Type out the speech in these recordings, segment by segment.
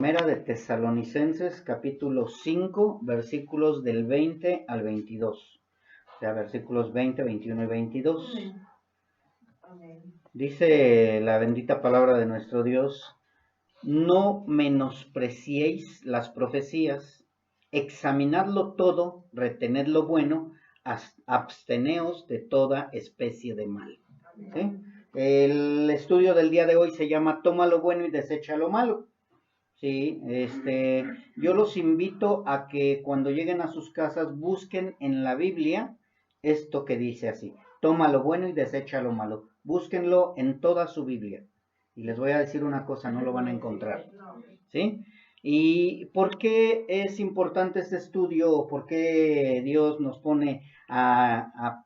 Primera de Tesalonicenses, capítulo 5, versículos del 20 al 22. O sea, versículos 20, 21 y 22. Amén. Dice la bendita palabra de nuestro Dios: no menospreciéis las profecías, examinadlo todo, retened lo bueno, absteneos de toda especie de mal. ¿Sí? El estudio del día de hoy se llama Toma lo bueno y desecha lo malo. Sí, yo los invito a que cuando lleguen a sus casas busquen en la Biblia esto que dice así: toma lo bueno y desecha lo malo. Búsquenlo en toda su Biblia. Y les voy a decir una cosa, no lo van a encontrar. ¿Sí? ¿Y por qué es importante este estudio? ¿Por qué Dios nos pone a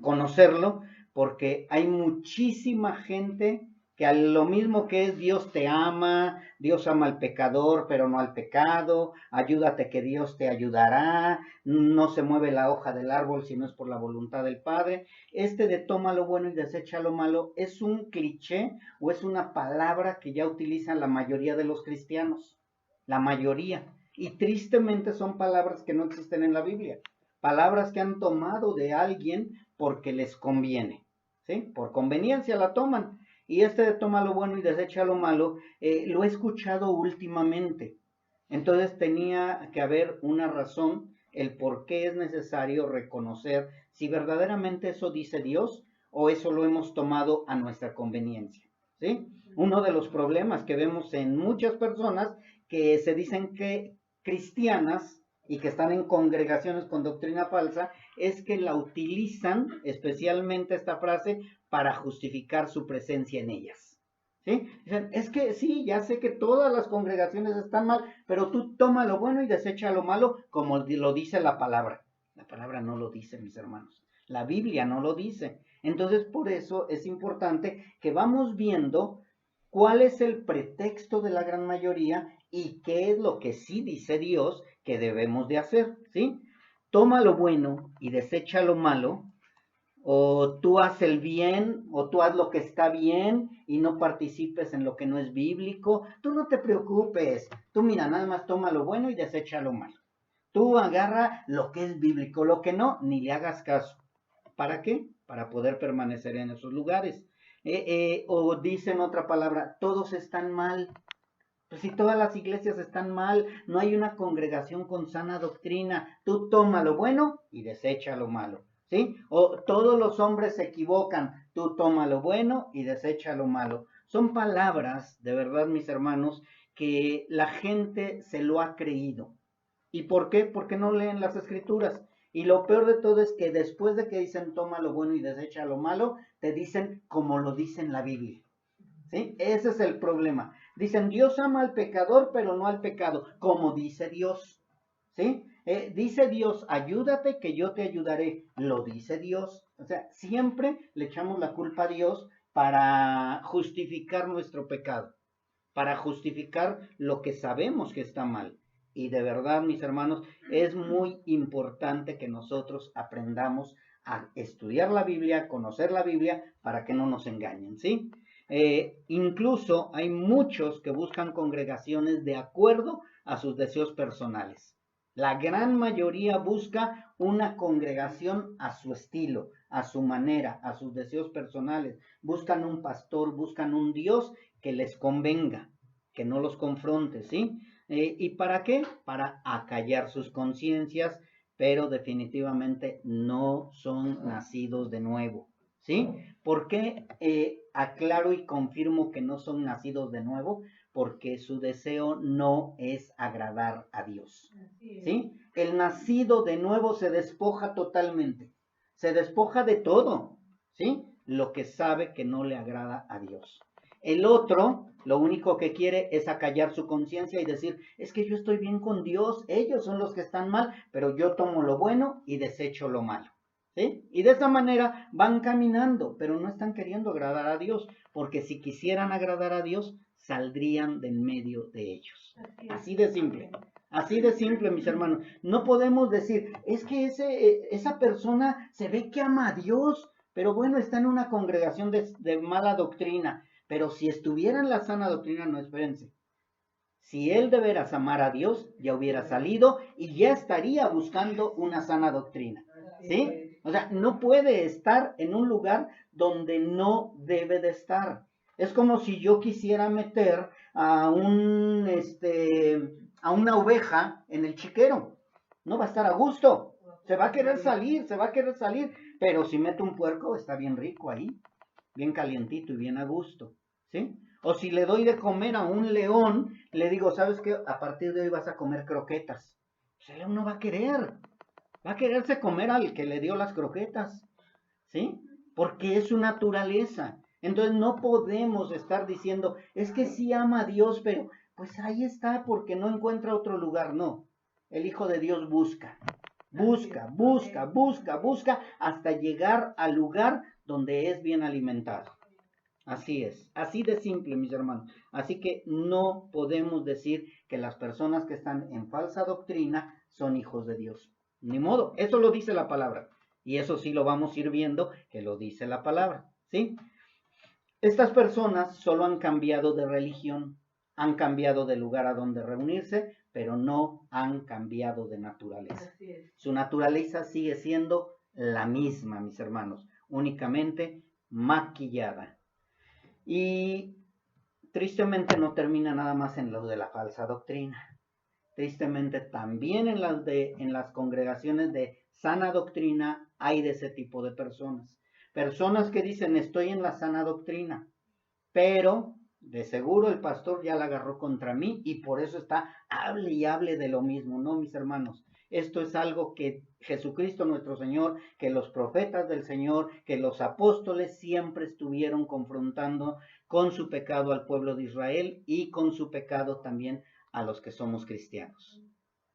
conocerlo? Porque hay muchísima gente que a lo mismo que es Dios te ama, Dios ama al pecador, pero no al pecado, ayúdate que Dios te ayudará, no se mueve la hoja del árbol si no es por la voluntad del Padre. De toma lo bueno y desecha lo malo es un cliché o es una palabra que ya utilizan la mayoría de los cristianos, la mayoría. Y tristemente son palabras que no existen en la Biblia, palabras que han tomado de alguien porque les conviene, ¿sí? Por conveniencia la toman. Y de toma lo bueno y desecha lo malo, lo he escuchado últimamente. Entonces tenía que haber una razón, el por qué es necesario reconocer si verdaderamente eso dice Dios o eso lo hemos tomado a nuestra conveniencia, ¿sí? Uno de los problemas que vemos en muchas personas que se dicen que cristianas y que están en congregaciones con doctrina falsa, es que la utilizan, especialmente esta frase, para justificar su presencia en ellas. ¿Sí? Dicen, es que sí, ya sé que todas las congregaciones están mal, pero tú toma lo bueno y desecha lo malo, como lo dice la palabra. La palabra no lo dice, mis hermanos. La Biblia no lo dice. Entonces, por eso es importante que vamos viendo cuál es el pretexto de la gran mayoría y qué es lo que sí dice Dios que debemos de hacer, ¿sí? Toma lo bueno y desecha lo malo, o tú haz el bien, o tú haz lo que está bien y no participes en lo que no es bíblico. Tú no te preocupes, tú mira, nada más toma lo bueno y desecha lo malo. Tú agarra lo que es bíblico, lo que no, ni le hagas caso. ¿Para qué? Para poder permanecer en esos lugares. O dicen otra palabra, todos están mal. Pues si todas las iglesias están mal, no hay una congregación con sana doctrina, tú toma lo bueno y desecha lo malo, ¿sí? O todos los hombres se equivocan, tú toma lo bueno y desecha lo malo. Son palabras, de verdad, mis hermanos, que la gente se lo ha creído. ¿Y por qué? Porque no leen las escrituras. Y lo peor de todo es que después de que dicen toma lo bueno y desecha lo malo, te dicen como lo dice en la Biblia. ¿Sí? Ese es el problema. Dicen, Dios ama al pecador, pero no al pecado, como dice Dios. ¿Sí? Dice Dios, ayúdate que yo te ayudaré. Lo dice Dios. O sea, siempre le echamos la culpa a Dios para justificar nuestro pecado, para justificar lo que sabemos que está mal. Y de verdad, mis hermanos, es muy importante que nosotros aprendamos a estudiar la Biblia, a conocer la Biblia, para que no nos engañen, ¿sí? Incluso hay muchos que buscan congregaciones de acuerdo a sus deseos personales. La gran mayoría busca una congregación a su estilo, a su manera, a sus deseos personales. Buscan un pastor, buscan un Dios que les convenga, que no los confronte, ¿sí? ¿Y para qué? Para acallar sus conciencias, pero definitivamente no son nacidos de nuevo, ¿sí? ¿Por qué aclaro y confirmo que no son nacidos de nuevo? Porque su deseo no es agradar a Dios, ¿sí? El nacido de nuevo se despoja totalmente, se despoja de todo, ¿sí? Lo que sabe que no le agrada a Dios. El otro, lo único que quiere es acallar su conciencia y decir, es que yo estoy bien con Dios, ellos son los que están mal, pero yo tomo lo bueno y desecho lo malo. ¿Sí? Y de esa manera van caminando, pero no están queriendo agradar a Dios, porque si quisieran agradar a Dios, saldrían de en medio de ellos. Así de simple, mis hermanos. No podemos decir, es que esa persona se ve que ama a Dios, pero bueno, está en una congregación de mala doctrina. Pero si estuviera en la sana doctrina, no, espérense. Si él de veras amara a Dios, ya hubiera salido y ya estaría buscando una sana doctrina. ¿Sí? O sea, no puede estar en un lugar donde no debe de estar. Es como si yo quisiera meter a a una oveja en el chiquero. No va a estar a gusto. Se va a querer salir. Pero si meto un puerco, está bien rico ahí, bien calientito y bien a gusto. ¿Sí? O si le doy de comer a un león, le digo, ¿sabes qué? A partir de hoy vas a comer croquetas. Pues el león no va a querer. Va a quererse comer al que le dio las croquetas. ¿Sí? Porque es su naturaleza. Entonces no podemos estar diciendo, es que sí ama a Dios, pero pues ahí está porque no encuentra otro lugar. No, el Hijo de Dios busca hasta llegar al lugar donde es bien alimentado. Así es, así de simple, mis hermanos. Así que no podemos decir que las personas que están en falsa doctrina son hijos de Dios. Ni modo, eso lo dice la palabra. Y eso sí lo vamos a ir viendo, que lo dice la palabra, ¿sí? Estas personas solo han cambiado de religión, han cambiado de lugar a donde reunirse, pero no han cambiado de naturaleza. Su naturaleza sigue siendo la misma, mis hermanos, únicamente maquillada. Y tristemente no termina nada más en lo de la falsa doctrina. Tristemente también en las congregaciones de sana doctrina hay de ese tipo de personas. Personas que dicen estoy en la sana doctrina, pero de seguro el pastor ya la agarró contra mí y por eso está hable y hable de lo mismo. No, mis hermanos, esto es algo que Jesucristo nuestro Señor, que los profetas del Señor, que los apóstoles siempre estuvieron confrontando con su pecado al pueblo de Israel y con su pecado también a los que somos cristianos.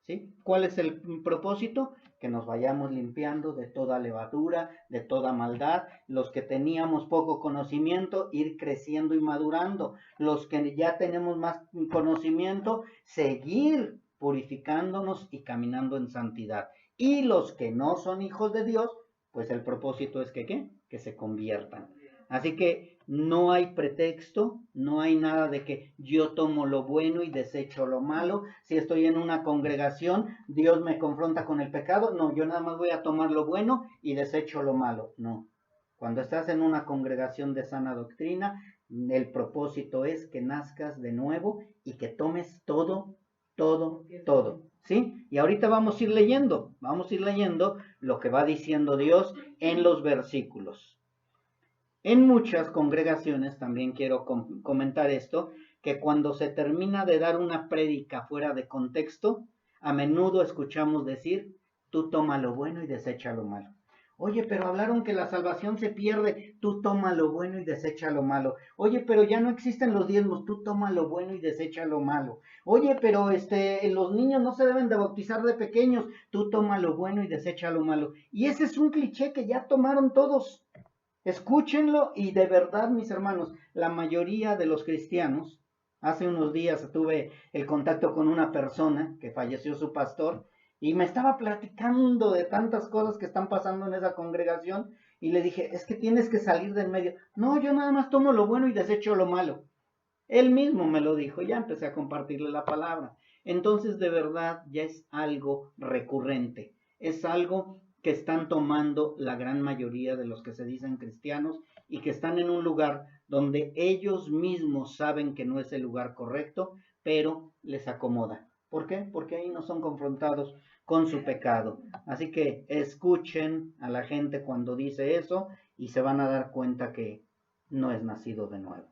¿Sí? ¿Cuál es el propósito? Que nos vayamos limpiando de toda levadura, de toda maldad. Los que teníamos poco conocimiento, ir creciendo y madurando. Los que ya tenemos más conocimiento, seguir purificándonos y caminando en santidad. Y los que no son hijos de Dios, pues el propósito es que ¿qué? Que se conviertan. Así que no hay pretexto, no hay nada de que yo tomo lo bueno y desecho lo malo. Si estoy en una congregación, Dios me confronta con el pecado. No, yo nada más voy a tomar lo bueno y desecho lo malo. No. Cuando estás en una congregación de sana doctrina, el propósito es que nazcas de nuevo y que tomes todo. ¿Sí? Y ahorita vamos a ir leyendo lo que va diciendo Dios en los versículos. En muchas congregaciones, también quiero comentar esto, que cuando se termina de dar una prédica fuera de contexto, a menudo escuchamos decir, tú toma lo bueno y desecha lo malo. Oye, pero hablaron que la salvación se pierde, tú toma lo bueno y desecha lo malo. Oye, pero ya no existen los diezmos, tú toma lo bueno y desecha lo malo. Oye, pero los niños no se deben de bautizar de pequeños, tú toma lo bueno y desecha lo malo. Y ese es un cliché que ya tomaron todos. Escúchenlo y de verdad, mis hermanos, la mayoría de los cristianos, hace unos días tuve el contacto con una persona que falleció su pastor y me estaba platicando de tantas cosas que están pasando en esa congregación y le dije, es que tienes que salir del medio. No, yo nada más tomo lo bueno y desecho lo malo. Él mismo me lo dijo, ya empecé a compartirle la palabra. Entonces, de verdad, ya es algo recurrente, es algo que están tomando la gran mayoría de los que se dicen cristianos y que están en un lugar donde ellos mismos saben que no es el lugar correcto, pero les acomoda. ¿Por qué? Porque ahí no son confrontados con su pecado. Así que escuchen a la gente cuando dice eso y se van a dar cuenta que no es nacido de nuevo.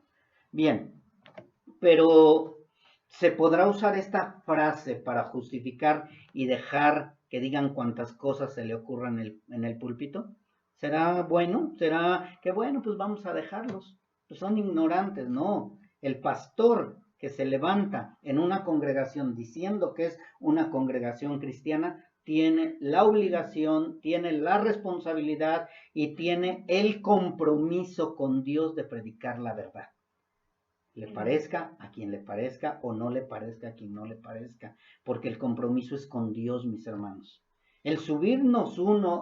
Bien, pero ¿se podrá usar esta frase para justificar y dejar que digan cuantas cosas se le ocurran en el púlpito? ¿Será bueno? ¿Será que bueno, pues vamos a dejarlos? Pues son ignorantes, no. El pastor que se levanta en una congregación diciendo que es una congregación cristiana, tiene la obligación, tiene la responsabilidad y tiene el compromiso con Dios de predicar la verdad. Le parezca a quien le parezca o no le parezca a quien no le parezca, porque el compromiso es con Dios, mis hermanos. El subirnos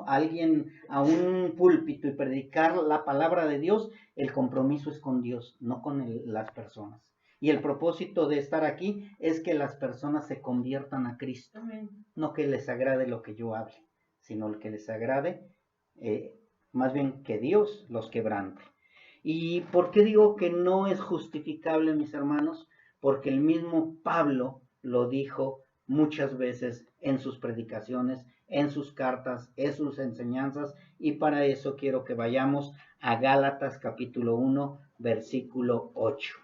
alguien a un púlpito y predicar la palabra de Dios, el compromiso es con Dios, no con las personas. Y el propósito de estar aquí es que las personas se conviertan a Cristo. Amén. No que les agrade lo que yo hable, sino que les agrade, más bien que Dios los quebrante. ¿Y por qué digo que no es justificable, mis hermanos? Porque el mismo Pablo lo dijo muchas veces en sus predicaciones, en sus cartas, en sus enseñanzas, y para eso quiero que vayamos a Gálatas capítulo 1, versículo 8.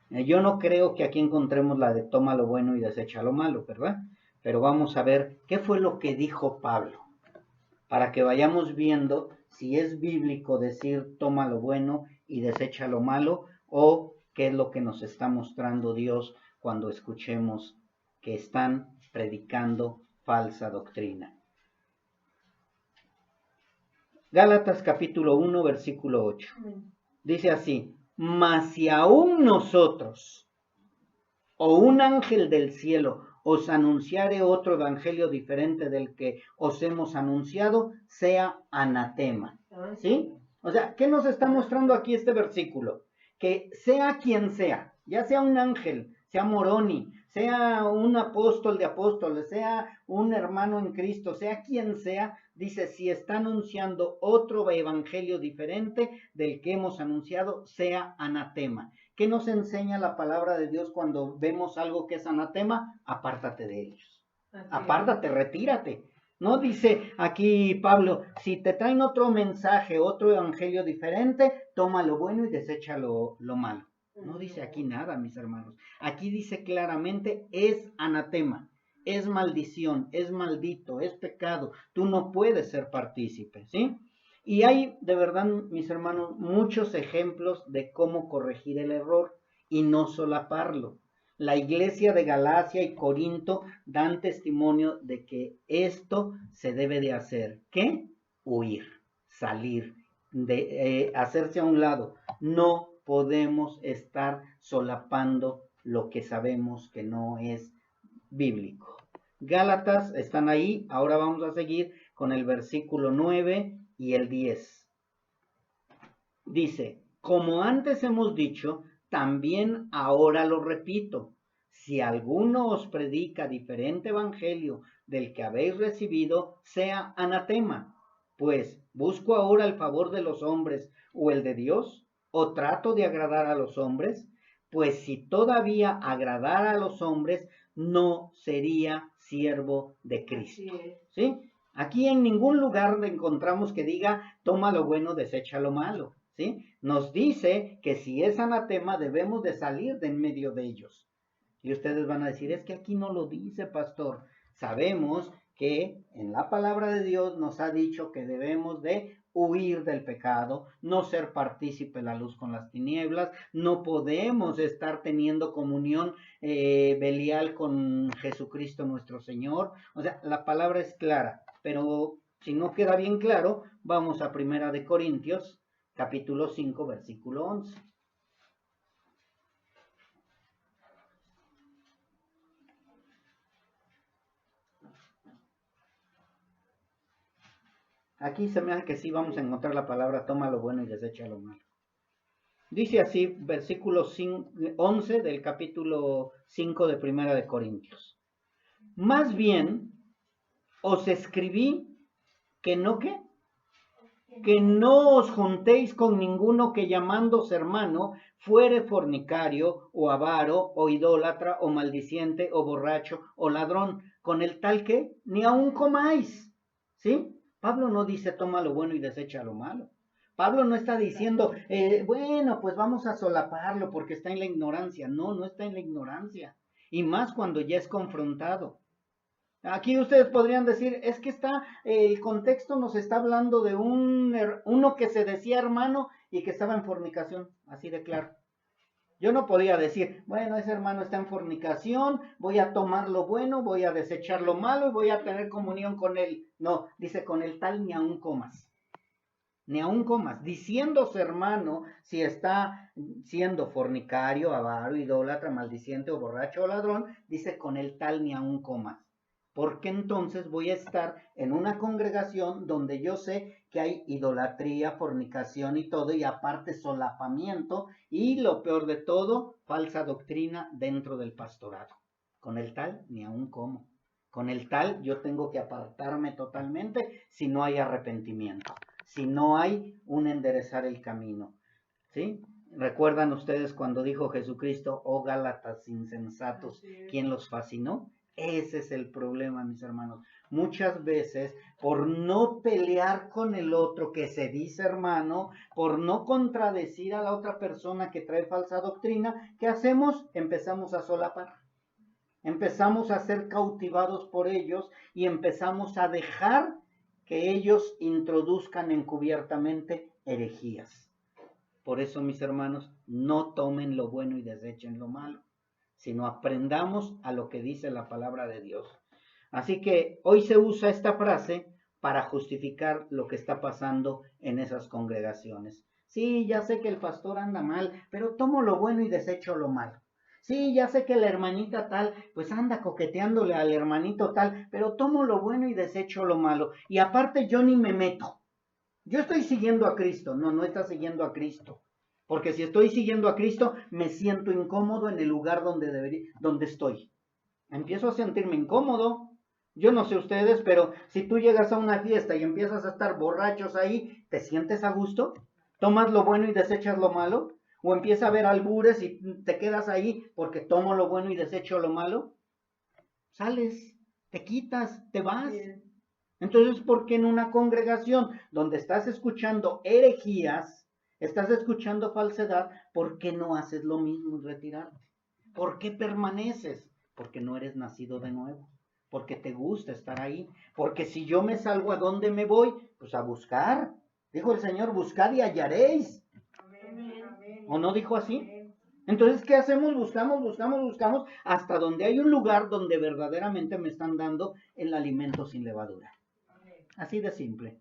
Yo no creo que aquí encontremos la de toma lo bueno y desecha lo malo, ¿verdad? Pero vamos a ver qué fue lo que dijo Pablo, para que vayamos viendo si es bíblico decir toma lo bueno y desecha lo malo, o qué es lo que nos está mostrando Dios cuando escuchemos que están predicando falsa doctrina. Gálatas capítulo 1, versículo 8. Dice así: mas si aún nosotros o un ángel del cielo os anunciare otro evangelio diferente del que os hemos anunciado, sea anatema. ¿Sí? O sea, ¿qué nos está mostrando aquí este versículo? Que sea quien sea, ya sea un ángel, sea Moroni, sea un apóstol de apóstoles, sea un hermano en Cristo, sea quien sea, dice, si está anunciando otro evangelio diferente del que hemos anunciado, sea anatema. ¿Qué nos enseña la palabra de Dios cuando vemos algo que es anatema? Apártate de ellos. Apártate, retírate. No dice aquí Pablo, si te traen otro mensaje, otro evangelio diferente, toma lo bueno y desecha lo malo. No dice aquí nada, mis hermanos. Aquí dice claramente, es anatema, es maldición, es maldito, es pecado. Tú no puedes ser partícipe, ¿sí? Y hay, de verdad, mis hermanos, muchos ejemplos de cómo corregir el error y no solaparlo. La iglesia de Galacia y Corinto dan testimonio de que esto se debe de hacer. ¿Qué? Huir, salir, hacerse a un lado. No podemos estar solapando lo que sabemos que no es bíblico. Gálatas están ahí. Ahora vamos a seguir con el versículo 9 y el 10. Dice, como antes hemos dicho, también ahora lo repito, si alguno os predica diferente evangelio del que habéis recibido, sea anatema. Pues, ¿busco ahora el favor de los hombres o el de Dios? ¿O trato de agradar a los hombres? Pues si todavía agradara a los hombres, no sería siervo de Cristo. ¿Sí? Aquí en ningún lugar encontramos que diga, toma lo bueno, desecha lo malo. ¿Sí? Nos dice que si es anatema debemos de salir de en medio de ellos. Y ustedes van a decir, es que aquí no lo dice, pastor. Sabemos que en la palabra de Dios nos ha dicho que debemos de huir del pecado, no ser partícipe de la luz con las tinieblas, no podemos estar teniendo comunión velial con Jesucristo nuestro Señor. O sea, la palabra es clara, pero si no queda bien claro, vamos a 1 de Corintios, capítulo 5, versículo 11. Aquí se me hace que sí vamos a encontrar la palabra toma lo bueno y desecha lo malo. Dice así, versículo 11 del capítulo 5 de 1 de Corintios. Más bien, os escribí que no, ¿qué? Que no os juntéis con ninguno que llamándose hermano fuere fornicario o avaro o idólatra o maldiciente o borracho o ladrón, con el tal que ni aun comáis. ¿Sí? Pablo no dice toma lo bueno y desecha lo malo. Pablo no está diciendo, bueno, pues vamos a solaparlo porque está en la ignorancia. No, no está en la ignorancia. Y más cuando ya es confrontado. Aquí ustedes podrían decir, es que el contexto nos está hablando de uno que se decía hermano y que estaba en fornicación, así de claro. Yo no podía decir, bueno, ese hermano está en fornicación, voy a tomar lo bueno, voy a desechar lo malo y voy a tener comunión con él. No, dice, con el tal ni aún comas. Ni aún comas. Diciéndose hermano, si está siendo fornicario, avaro, idólatra, maldiciente o borracho o ladrón, dice, con el tal ni aún comas. Porque entonces voy a estar en una congregación donde yo sé que hay idolatría, fornicación y todo, y aparte solapamiento, y lo peor de todo, falsa doctrina dentro del pastorado. Con el tal, ni aun como. Con el tal, yo tengo que apartarme totalmente si no hay arrepentimiento, si no hay un enderezar el camino. ¿Sí? ¿Recuerdan ustedes cuando dijo Jesucristo, oh Gálatas insensatos, quién los fascinó? Ese es el problema, mis hermanos. Muchas veces, por no pelear con el otro que se dice hermano, por no contradecir a la otra persona que trae falsa doctrina, ¿qué hacemos? Empezamos a solapar. Empezamos a ser cautivados por ellos y empezamos a dejar que ellos introduzcan encubiertamente herejías. Por eso, mis hermanos, no tomen lo bueno y desechen lo malo, sino aprendamos a lo que dice la palabra de Dios. Así que hoy se usa esta frase para justificar lo que está pasando en esas congregaciones. Sí, ya sé que el pastor anda mal, pero tomo lo bueno y desecho lo malo. Sí, ya sé que la hermanita tal, pues anda coqueteándole al hermanito tal, pero tomo lo bueno y desecho lo malo. Y aparte yo ni me meto. Yo estoy siguiendo a Cristo. No, no está siguiendo a Cristo. Porque si estoy siguiendo a Cristo, me siento incómodo en el lugar donde estoy. Empiezo a sentirme incómodo. Yo no sé ustedes, pero si tú llegas a una fiesta y empiezas a estar borrachos ahí, ¿te sientes a gusto? ¿Tomas lo bueno y desechas lo malo? ¿O empieza a haber albures y te quedas ahí porque tomo lo bueno y desecho lo malo? Sales, te quitas, te vas. Entonces, ¿por qué en una congregación donde estás escuchando herejías, estás escuchando falsedad, por qué no haces lo mismo y retirarte? ¿Por qué permaneces? Porque no eres nacido de nuevo, porque te gusta estar ahí, porque si yo me salgo, ¿a dónde me voy? Pues a buscar. Dijo el Señor, buscad y hallaréis. ¿O no dijo así? Entonces, ¿qué hacemos? Buscamos, hasta donde hay un lugar donde verdaderamente me están dando el alimento sin levadura. Así de simple,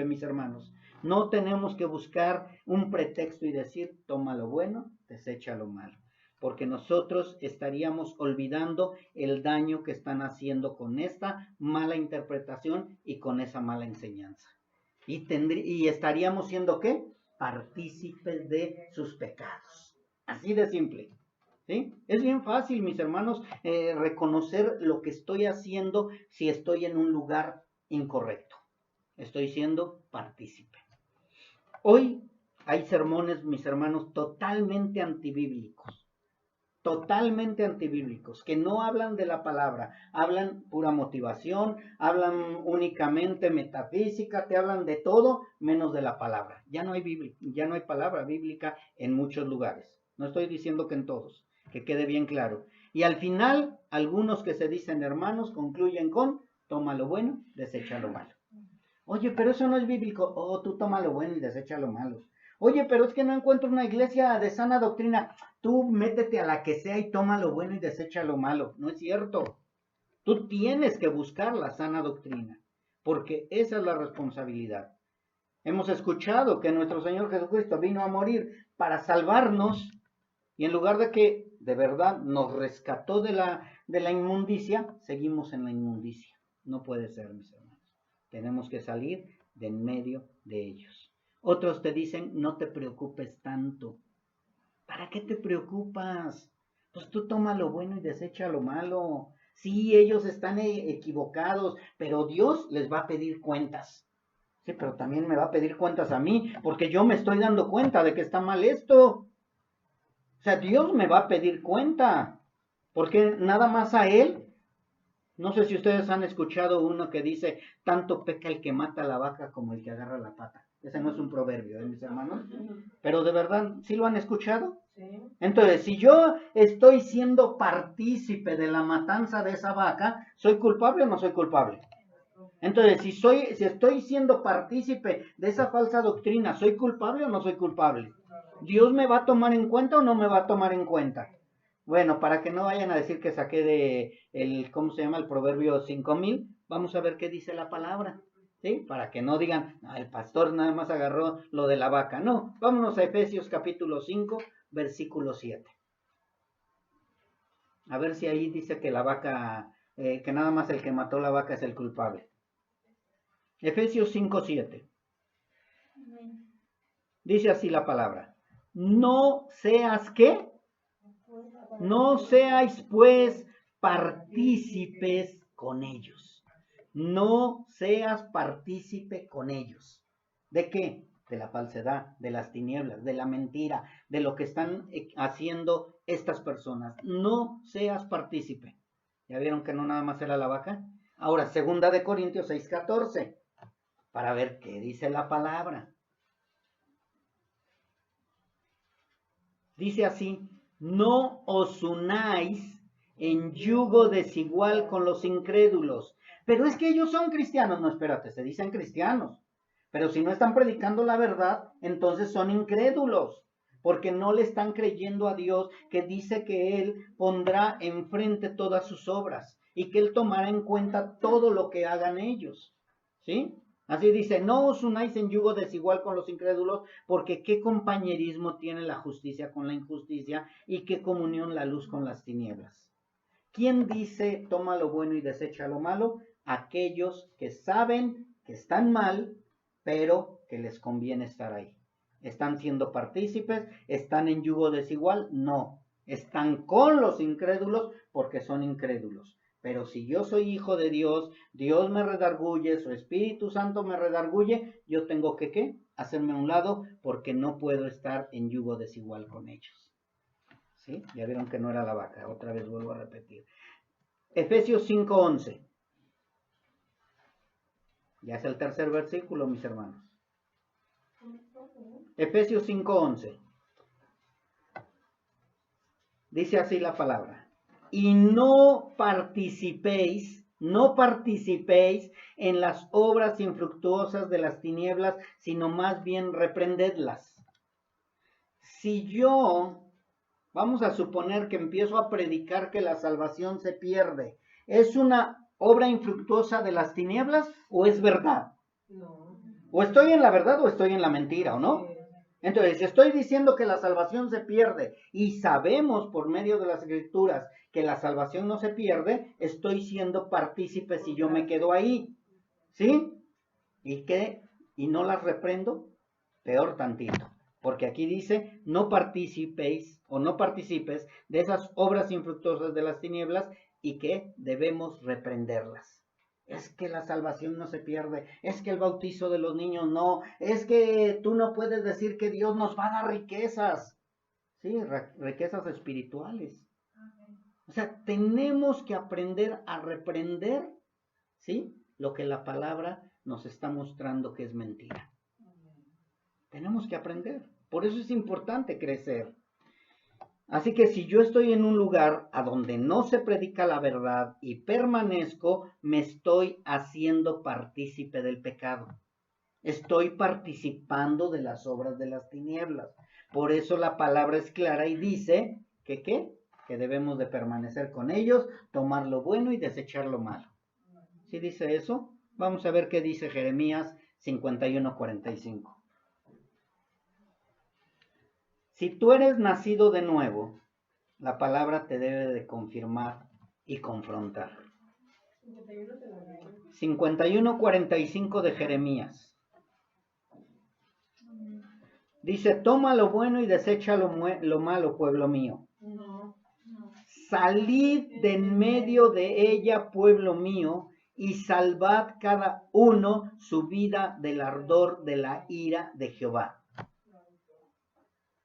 mis hermanos. No tenemos que buscar un pretexto y decir, toma lo bueno, desecha lo malo. Porque nosotros estaríamos olvidando el daño que están haciendo con esta mala interpretación y con esa mala enseñanza. Y estaríamos siendo, ¿qué? Partícipes de sus pecados. Así de simple. ¿Sí? Es bien fácil, mis hermanos, reconocer lo que estoy haciendo si estoy en un lugar incorrecto. Estoy siendo partícipe. Hoy hay sermones, mis hermanos, totalmente antibíblicos, que no hablan de la palabra, hablan pura motivación, hablan únicamente metafísica, te hablan de todo menos de la palabra. Ya no hay palabra bíblica en muchos lugares. No estoy diciendo que en todos, que quede bien claro. Y al final, algunos que se dicen hermanos concluyen con, toma lo bueno, desecha lo malo. Oye, pero eso no es bíblico. Oh, tú toma lo bueno y desecha lo malo. Oye, pero es que no encuentro una iglesia de sana doctrina. Tú métete a la que sea y toma lo bueno y desecha lo malo. No es cierto. Tú tienes que buscar la sana doctrina, porque esa es la responsabilidad. Hemos escuchado que nuestro Señor Jesucristo vino a morir para salvarnos, y en lugar de que de verdad nos rescató de la inmundicia, seguimos en la inmundicia. No puede ser, mis hermanos. Tenemos que salir de en medio de ellos. Otros te dicen, no te preocupes tanto. ¿Para qué te preocupas? Pues tú toma lo bueno y desecha lo malo. Sí, ellos están equivocados, pero Dios les va a pedir cuentas. Sí, pero también me va a pedir cuentas a mí, porque yo me estoy dando cuenta de que está mal esto. O sea, Dios me va a pedir cuenta, porque nada más a Él. No sé si ustedes han escuchado uno que dice, tanto peca el que mata a la vaca como el que agarra la pata. Ese no es un proverbio, mis hermanos. Pero de verdad, ¿sí lo han escuchado? Sí. Entonces, si yo estoy siendo partícipe de la matanza de esa vaca, ¿soy culpable o no soy culpable? Entonces, si estoy siendo partícipe de esa falsa doctrina, ¿soy culpable o no soy culpable? ¿Dios me va a tomar en cuenta o no me va a tomar en cuenta? Bueno, para que no vayan a decir que saqué ¿cómo se llama? El proverbio 5000, vamos a ver qué dice la palabra, ¿sí? Para que no digan, el pastor nada más agarró lo de la vaca. No, vámonos a Efesios capítulo 5, versículo 7. A ver si ahí dice que la vaca que nada más el que mató la vaca es el culpable. Efesios 5:7. Dice así la palabra. No seas ¿qué? No seáis pues partícipes con ellos. No seas partícipe con ellos. ¿De qué? De la falsedad, de las tinieblas, de la mentira, de lo que están haciendo estas personas. No seas partícipe. ¿Ya vieron que no nada más era la vaca? Ahora, 2 Corintios 6:14, para ver qué dice la palabra. Dice así, no os unáis en yugo desigual con los incrédulos. Pero es que ellos son cristianos. No, espérate, se dicen cristianos. Pero si no están predicando la verdad, entonces son incrédulos. Porque no le están creyendo a Dios, que dice que Él pondrá enfrente todas sus obras y que Él tomará en cuenta todo lo que hagan ellos. ¿Sí? Así dice, no os unáis en yugo desigual con los incrédulos, porque qué compañerismo tiene la justicia con la injusticia y qué comunión la luz con las tinieblas. ¿Quién dice, toma lo bueno y desecha lo malo? Aquellos que saben que están mal, pero que les conviene estar ahí. ¿Están siendo partícipes? ¿Están en yugo desigual? No. Están con los incrédulos porque son incrédulos. Pero si yo soy hijo de Dios, Dios me redarguye, su Espíritu Santo me redarguye, yo tengo que ¿qué? Hacerme a un lado porque no puedo estar en yugo desigual con ellos. ¿Sí? Ya vieron que no era la vaca, otra vez vuelvo a repetir. Efesios 5:11. Ya es el tercer versículo, mis hermanos. Efesios 5:11. Dice así la palabra. Y no participéis en las obras infructuosas de las tinieblas, sino más bien reprendedlas. Si yo, vamos a suponer que empiezo a predicar que la salvación se pierde, ¿es una obra infructuosa de las tinieblas o es verdad? No. O estoy en la verdad o estoy en la mentira, ¿o no? Entonces, si estoy diciendo que la salvación se pierde y sabemos por medio de las escrituras que la salvación no se pierde, estoy siendo partícipe si yo me quedo ahí. ¿Sí? ¿Y qué? ¿Y no las reprendo? Peor tantito. Porque aquí dice, no participéis o no participes de esas obras infructuosas de las tinieblas y que debemos reprenderlas. Es que la salvación no se pierde, es que el bautizo de los niños no, es que tú no puedes decir que Dios nos va a dar riquezas, sí, riquezas espirituales. O sea, tenemos que aprender a reprender, ¿sí? Lo que la palabra nos está mostrando que es mentira. Tenemos que aprender, por eso es importante crecer. Así que si yo estoy en un lugar a donde no se predica la verdad y permanezco, me estoy haciendo partícipe del pecado. Estoy participando de las obras de las tinieblas. Por eso la palabra es clara y dice que ¿qué? Que debemos de permanecer con ellos, tomar lo bueno y desechar lo malo. ¿Sí dice eso? Vamos a ver qué dice Jeremías 51:45. Si tú eres nacido de nuevo, la palabra te debe de confirmar y confrontar. 51:45 de Jeremías. Dice, toma lo bueno y desecha lo malo, pueblo mío. Salid de en medio de ella, pueblo mío, y salvad cada uno su vida del ardor de la ira de Jehová.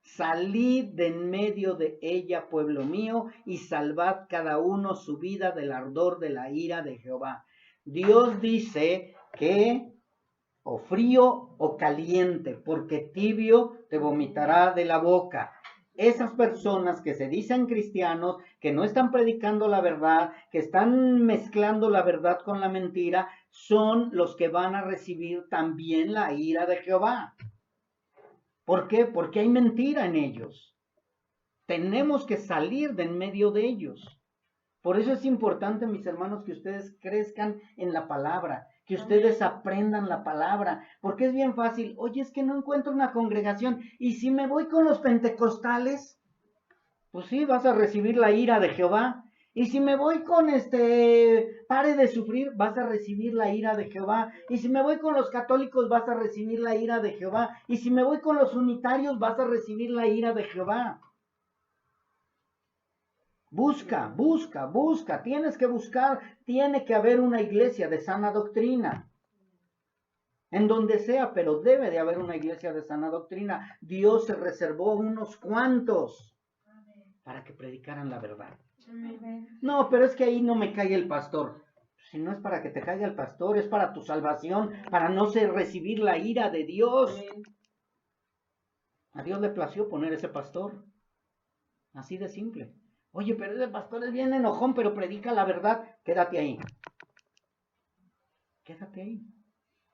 Salid de en medio de ella, pueblo mío, y salvad cada uno su vida del ardor de la ira de Jehová. Dios dice que o frío o caliente, porque tibio te vomitará de la boca. Esas personas que se dicen cristianos, que no están predicando la verdad, que están mezclando la verdad con la mentira, son los que van a recibir también la ira de Jehová. ¿Por qué? Porque hay mentira en ellos. Tenemos que salir de en medio de ellos. Por eso es importante, mis hermanos, que ustedes crezcan en la palabra, que ustedes aprendan la palabra, porque es bien fácil. Oye, es que no encuentro una congregación, y si me voy con los pentecostales, pues sí, vas a recibir la ira de Jehová. Y si me voy con pare de sufrir, vas a recibir la ira de Jehová. Y si me voy con los católicos, vas a recibir la ira de Jehová. Y si me voy con los unitarios, vas a recibir la ira de Jehová. Busca, busca, busca. Tienes que buscar. Tiene que haber una iglesia de sana doctrina. En donde sea, pero debe de haber una iglesia de sana doctrina. Dios se reservó unos cuantos para que predicaran la verdad. No, pero es que ahí no me cae el pastor. Si no es para que te caiga el pastor, es para tu salvación, para no recibir la ira de Dios. A Dios le plació poner ese pastor. Así de simple. Oye, pero ese pastor es bien enojón, pero predica la verdad. Quédate ahí. Quédate ahí.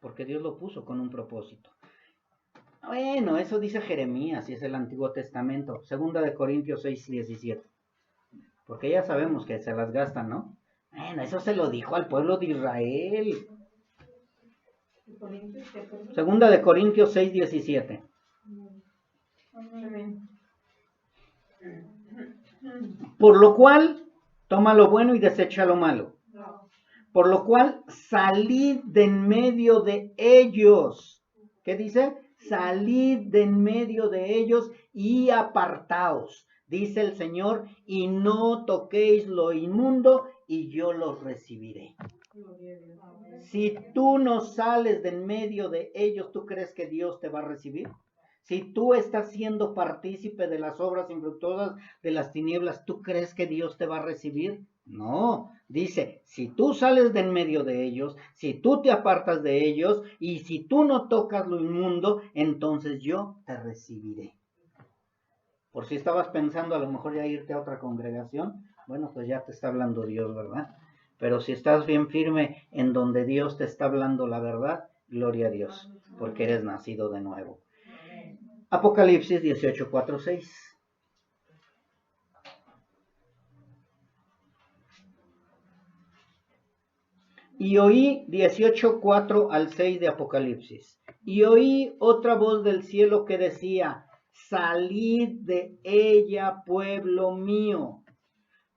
Porque Dios lo puso con un propósito. Bueno, eso dice Jeremías y es el Antiguo Testamento. 2 Corintios 6:17. Porque ya sabemos que se las gastan, ¿no? Bueno, eso se lo dijo al pueblo de Israel. 2 Corintios 6:17. Por lo cual, toma lo bueno y desecha lo malo. Por lo cual, salid de en medio de ellos. ¿Qué dice? Salid de en medio de ellos y apartaos, dice el Señor, y no toquéis lo inmundo, y yo los recibiré. Si tú no sales de en medio de ellos, ¿tú crees que Dios te va a recibir? Si tú estás siendo partícipe de las obras infructuosas de las tinieblas, ¿tú crees que Dios te va a recibir? No, dice, si tú sales de en medio de ellos, si tú te apartas de ellos y si tú no tocas lo inmundo, entonces yo te recibiré. Por si estabas pensando a lo mejor ya irte a otra congregación, bueno, pues ya te está hablando Dios, ¿verdad? Pero si estás bien firme en donde Dios te está hablando la verdad, gloria a Dios, porque eres nacido de nuevo. Apocalipsis 18:4-6. Y oí 18:4-6 de Apocalipsis. Y oí otra voz del cielo que decía: salid de ella, pueblo mío.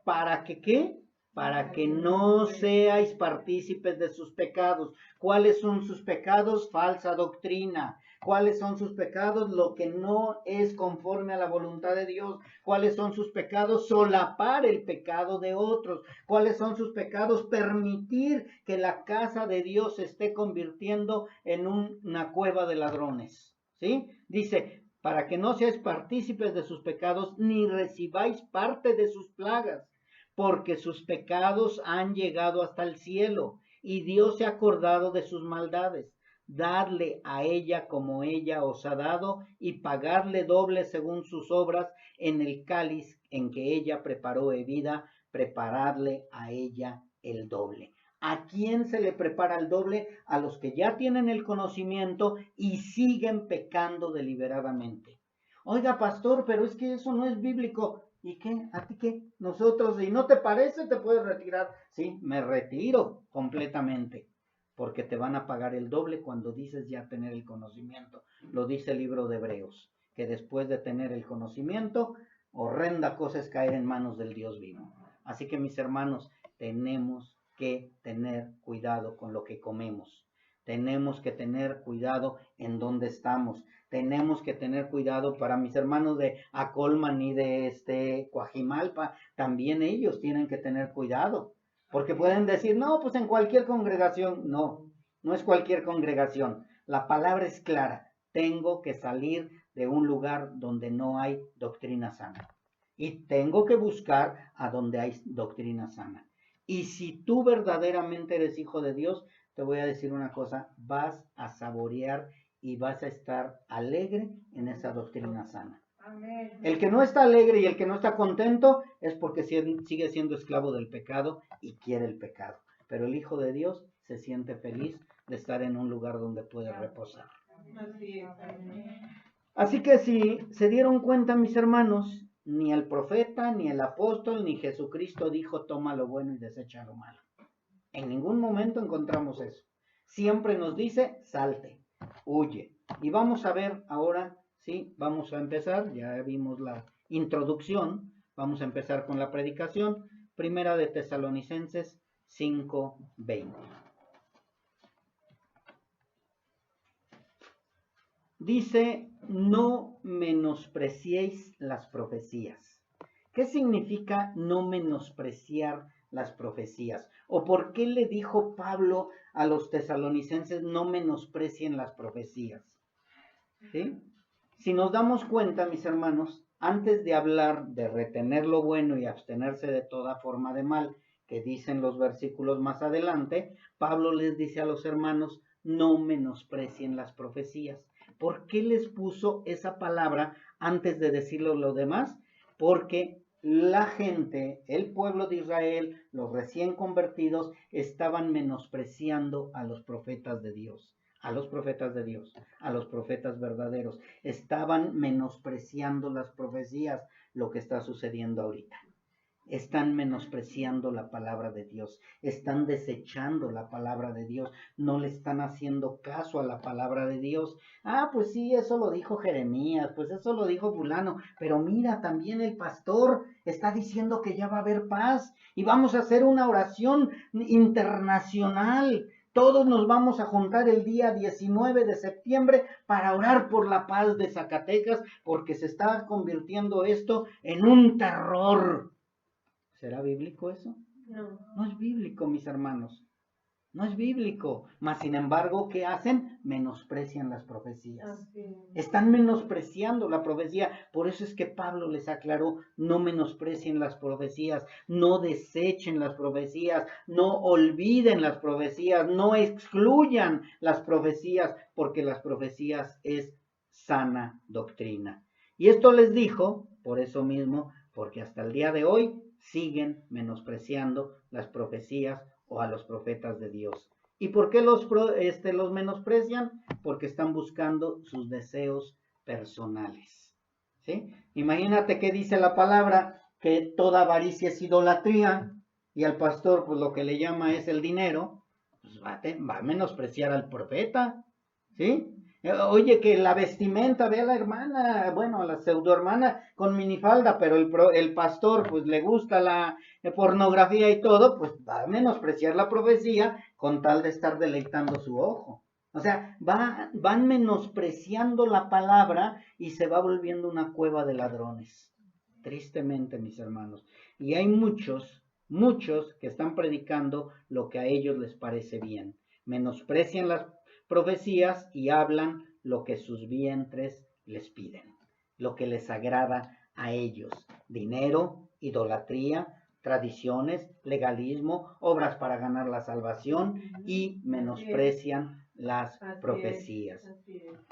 ¿Para que qué? Para que no seáis partícipes de sus pecados. ¿Cuáles son sus pecados? Falsa doctrina. ¿Cuáles son sus pecados? Lo que no es conforme a la voluntad de Dios. ¿Cuáles son sus pecados? Solapar el pecado de otros. ¿Cuáles son sus pecados? Permitir que la casa de Dios se esté convirtiendo en una cueva de ladrones. ¿Sí? Dice, para que no seáis partícipes de sus pecados, ni recibáis parte de sus plagas, porque sus pecados han llegado hasta el cielo, y Dios se ha acordado de sus maldades. Dadle a ella como ella os ha dado, y pagarle doble según sus obras en el cáliz en que ella preparó bebida, preparadle a ella el doble. ¿A quién se le prepara el doble? A los que ya tienen el conocimiento y siguen pecando deliberadamente. Oiga, pastor, pero es que eso no es bíblico. ¿Y qué? ¿A ti qué? Nosotros, si no te parece, te puedes retirar. Sí, me retiro completamente, porque te van a pagar el doble cuando dices ya tener el conocimiento. Lo dice el libro de Hebreos, que después de tener el conocimiento, horrenda cosa es caer en manos del Dios vivo. Así que, mis hermanos, tenemos que tener cuidado con lo que comemos. Tenemos que tener cuidado en dónde estamos. Tenemos que tener cuidado para mis hermanos de Acolman y de Coajimalpa. También ellos tienen que tener cuidado. Porque pueden decir, no, pues en cualquier congregación. No, no es cualquier congregación. La palabra es clara. Tengo que salir de un lugar donde no hay doctrina sana. Y tengo que buscar a donde hay doctrina sana. Y si tú verdaderamente eres hijo de Dios, te voy a decir una cosa, vas a saborear y vas a estar alegre en esa doctrina sana. Amén. El que no está alegre y el que no está contento es porque sigue siendo esclavo del pecado y quiere el pecado. Pero el hijo de Dios se siente feliz de estar en un lugar donde puede reposar. Así que si se dieron cuenta, mis hermanos, ni el profeta, ni el apóstol, ni Jesucristo dijo toma lo bueno y desecha lo malo. En ningún momento encontramos eso. Siempre nos dice salte, huye. Y vamos a ver ahora, sí, vamos a empezar, ya vimos la introducción, vamos a empezar con la predicación. Primera de Tesalonicenses 5:20. Dice, no menospreciéis las profecías. ¿Qué significa no menospreciar las profecías? ¿O por qué le dijo Pablo a los tesalonicenses no menosprecien las profecías? ¿Sí? Si nos damos cuenta, mis hermanos, antes de hablar de retener lo bueno y abstenerse de toda forma de mal, que dicen los versículos más adelante, Pablo les dice a los hermanos, no menosprecien las profecías. ¿Por qué les puso esa palabra antes de decirlo lo demás? Porque la gente, el pueblo de Israel, los recién convertidos, estaban menospreciando a los profetas de Dios, a los profetas de Dios, a los profetas verdaderos. Estaban menospreciando las profecías, lo que está sucediendo ahorita. Están menospreciando la palabra de Dios, están desechando la palabra de Dios, no le están haciendo caso a la palabra de Dios. Ah, pues sí, eso lo dijo Jeremías, pues eso lo dijo fulano, pero mira, también el pastor está diciendo que ya va a haber paz y vamos a hacer una oración internacional. Todos nos vamos a juntar el día 19 de septiembre para orar por la paz de Zacatecas, porque se está convirtiendo esto en un terror. ¿Será bíblico eso? No. No es bíblico, mis hermanos. No es bíblico. Mas, sin embargo, ¿qué hacen? Menosprecian las profecías. Están menospreciando la profecía. Por eso es que Pablo les aclaró, no menosprecien las profecías, no desechen las profecías, no olviden las profecías, no excluyan las profecías, porque las profecías es sana doctrina. Y esto les dijo, por eso mismo, porque hasta el día de hoy siguen menospreciando las profecías o a los profetas de Dios. ¿Y por qué los menosprecian? Porque están buscando sus deseos personales. ¿Sí? Imagínate que dice la palabra que toda avaricia es idolatría y al pastor pues lo que le llama es el dinero, pues va a menospreciar al profeta. ¿Sí? Oye, que la vestimenta, ve a la hermana, bueno, a la pseudo hermana con minifalda, pero el pastor pues le gusta la pornografía y todo, pues va a menospreciar la profecía con tal de estar deleitando su ojo. O sea, van menospreciando la palabra y se va volviendo una cueva de ladrones. Tristemente, mis hermanos. Y hay muchos que están predicando lo que a ellos les parece bien. Menosprecian las profecías y hablan lo que sus vientres les piden, lo que les agrada a ellos: dinero, idolatría, tradiciones, legalismo, obras para ganar la salvación, y menosprecian las profecías.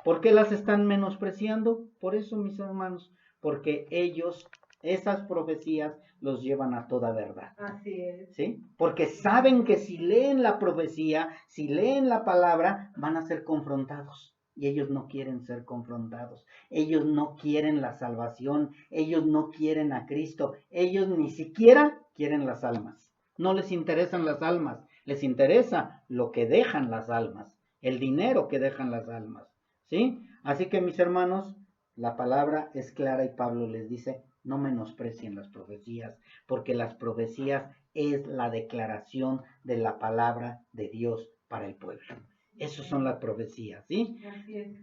¿Por qué las están menospreciando? Por eso, mis hermanos, porque ellos, esas profecías los llevan a toda verdad. Así es. ¿Sí? Porque saben que si leen la profecía, si leen la palabra, van a ser confrontados. Y ellos no quieren ser confrontados. Ellos no quieren la salvación. Ellos no quieren a Cristo. Ellos ni siquiera quieren las almas. No les interesan las almas. Les interesa lo que dejan las almas, el dinero que dejan las almas. ¿Sí? Así que, mis hermanos, la palabra es clara y Pablo les dice, no menosprecien las profecías, porque las profecías es la declaración de la palabra de Dios para el pueblo. Esas son las profecías, ¿sí? Así es.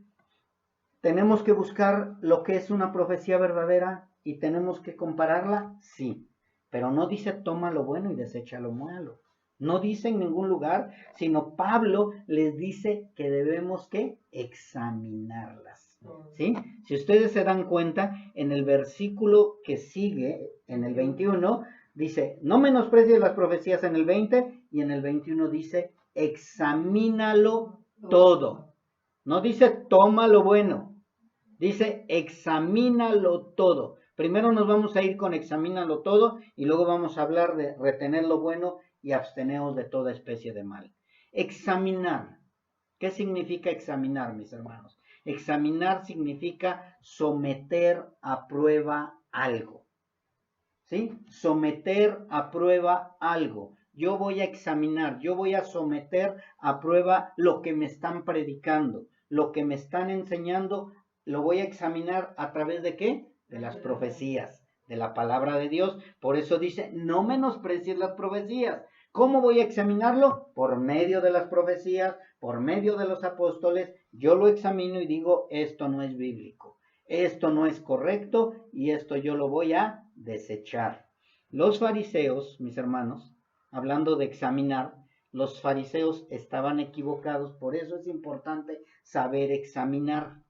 ¿Tenemos que buscar lo que es una profecía verdadera y tenemos que compararla? Sí, pero no dice toma lo bueno y desecha lo malo. No dice en ningún lugar, sino Pablo les dice que debemos que examinarlas. ¿Sí? Si ustedes se dan cuenta, en el versículo que sigue, en el 21, dice, no menosprecies las profecías en el 20, y en el 21 dice, examínalo todo. No dice toma lo bueno, dice examínalo todo. Primero nos vamos a ir con examínalo todo y luego vamos a hablar de retener lo bueno y absteneos de toda especie de mal. Examinar. ¿Qué significa examinar, mis hermanos? Examinar significa someter a prueba algo. ¿Sí? Someter a prueba algo. Yo voy a examinar, yo voy a someter a prueba lo que me están predicando, lo que me están enseñando, lo voy a examinar a través de ¿qué? De las profecías, de la palabra de Dios. Por eso dice, no menosprecies las profecías. ¿Cómo voy a examinarlo? Por medio de las profecías, por medio de los apóstoles. Yo lo examino y digo, esto no es bíblico, esto no es correcto y esto yo lo voy a desechar. Los fariseos, mis hermanos, hablando de examinar, los fariseos estaban equivocados. Por eso es importante saber examinar,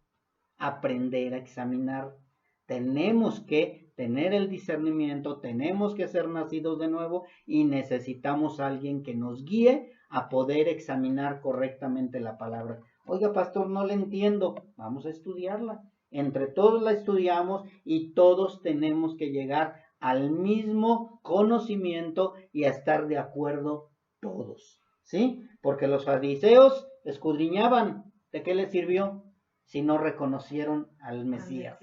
aprender a examinar. Tenemos que tener el discernimiento, tenemos que ser nacidos de nuevo y necesitamos a alguien que nos guíe a poder examinar correctamente la palabra. Oiga, pastor, no la entiendo. Vamos a estudiarla. Entre todos la estudiamos y todos tenemos que llegar al mismo conocimiento y a estar de acuerdo todos. ¿Sí? Porque los fariseos escudriñaban. ¿De qué les sirvió? Si no reconocieron al Mesías,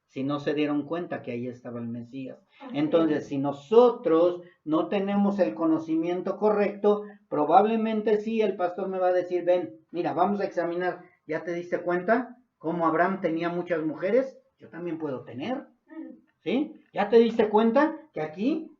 si no se dieron cuenta que ahí estaba el Mesías. Entonces, si nosotros no tenemos el conocimiento correcto, probablemente sí, el pastor me va a decir, ven, mira, vamos a examinar, ¿ya te diste cuenta cómo Abraham tenía muchas mujeres? Yo también puedo tener, ¿sí? ¿Ya te diste cuenta que aquí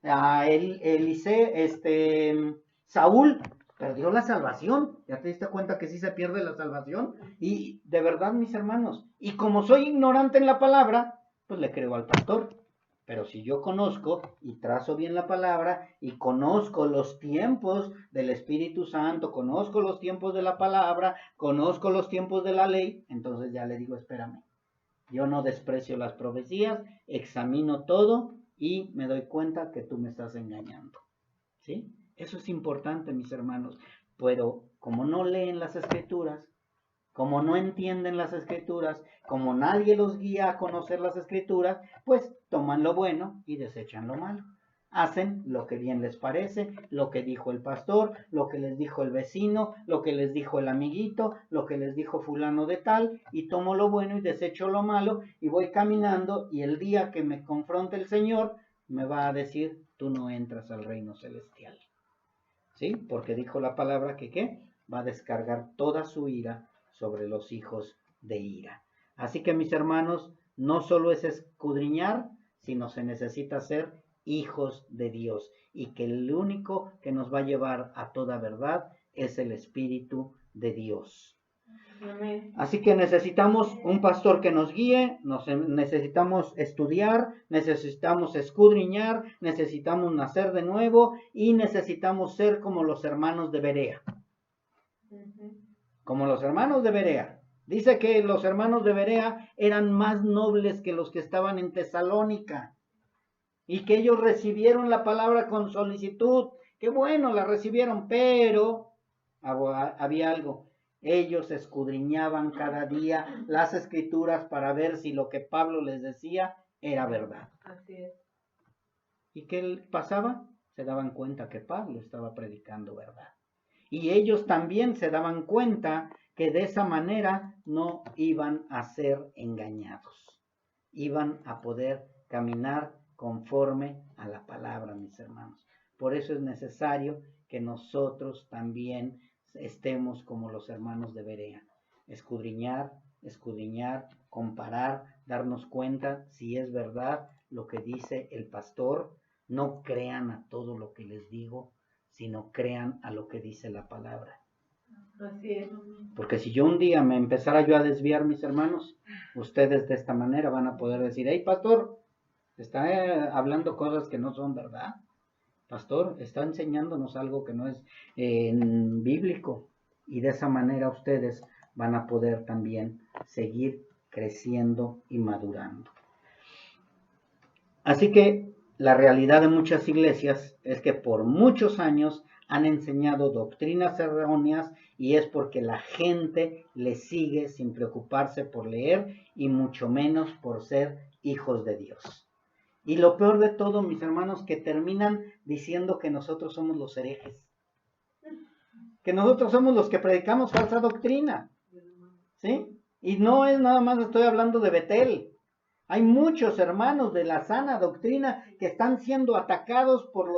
Saúl perdió la salvación? ¿Ya te diste cuenta que sí se pierde la salvación? Y de verdad, mis hermanos, y como soy ignorante en la palabra, pues le creo al pastor. Pero si yo conozco y trazo bien la palabra y conozco los tiempos del Espíritu Santo, conozco los tiempos de la palabra, conozco los tiempos de la ley, entonces ya le digo, espérame, yo no desprecio las profecías, examino todo y me doy cuenta que tú me estás engañando. ¿Sí? Eso es importante, mis hermanos. Pero como no leen las Escrituras, como no entienden las Escrituras, como nadie los guía a conocer las Escrituras, pues toman lo bueno y desechan lo malo. Hacen lo que bien les parece, lo que dijo el pastor, lo que les dijo el vecino, lo que les dijo el amiguito, lo que les dijo fulano de tal, y tomo lo bueno y desecho lo malo, y voy caminando, y el día que me confronte el Señor, me va a decir, tú no entras al reino celestial. ¿Sí? Porque dijo la palabra que ¿qué? Va a descargar toda su ira sobre los hijos de ira. Así que, mis hermanos, no solo es escudriñar, sino se necesita ser hijos de Dios, y que el único que nos va a llevar a toda verdad es el Espíritu de Dios. Amén. Así que necesitamos un pastor que nos guíe, necesitamos estudiar, necesitamos escudriñar, necesitamos nacer de nuevo y necesitamos ser como los hermanos de Berea. Como los hermanos de Berea. Dice que los hermanos de Berea eran más nobles que los que estaban en Tesalónica y que ellos recibieron la palabra con solicitud. Qué bueno, la recibieron, pero había algo. Ellos escudriñaban cada día las Escrituras para ver si lo que Pablo les decía era verdad. Así es. ¿Y qué pasaba? Se daban cuenta que Pablo estaba predicando verdad. Y ellos también se daban cuenta que de esa manera no iban a ser engañados. Iban a poder caminar conforme a la palabra, mis hermanos. Por eso es necesario que nosotros también estemos como los hermanos de Berea. Escudriñar, comparar, darnos cuenta si es verdad lo que dice el pastor. No crean a todo lo que les digo, sino crean a lo que dice la palabra. Así es. Porque si yo un día me empezara yo a desviar, mis hermanos, ustedes de esta manera van a poder decir, hey, pastor, está hablando cosas que no son verdad. Pastor, está enseñándonos algo que no es bíblico. Y de esa manera ustedes van a poder también seguir creciendo y madurando. Así que la realidad de muchas iglesias es que por muchos años han enseñado doctrinas erróneas y es porque la gente le sigue sin preocuparse por leer y mucho menos por ser hijos de Dios. Y lo peor de todo, mis hermanos, que terminan diciendo que nosotros somos los herejes, que nosotros somos los que predicamos falsa doctrina, ¿sí? Y no es nada más, estoy hablando de Betel. Hay muchos hermanos de la sana doctrina que están siendo atacados por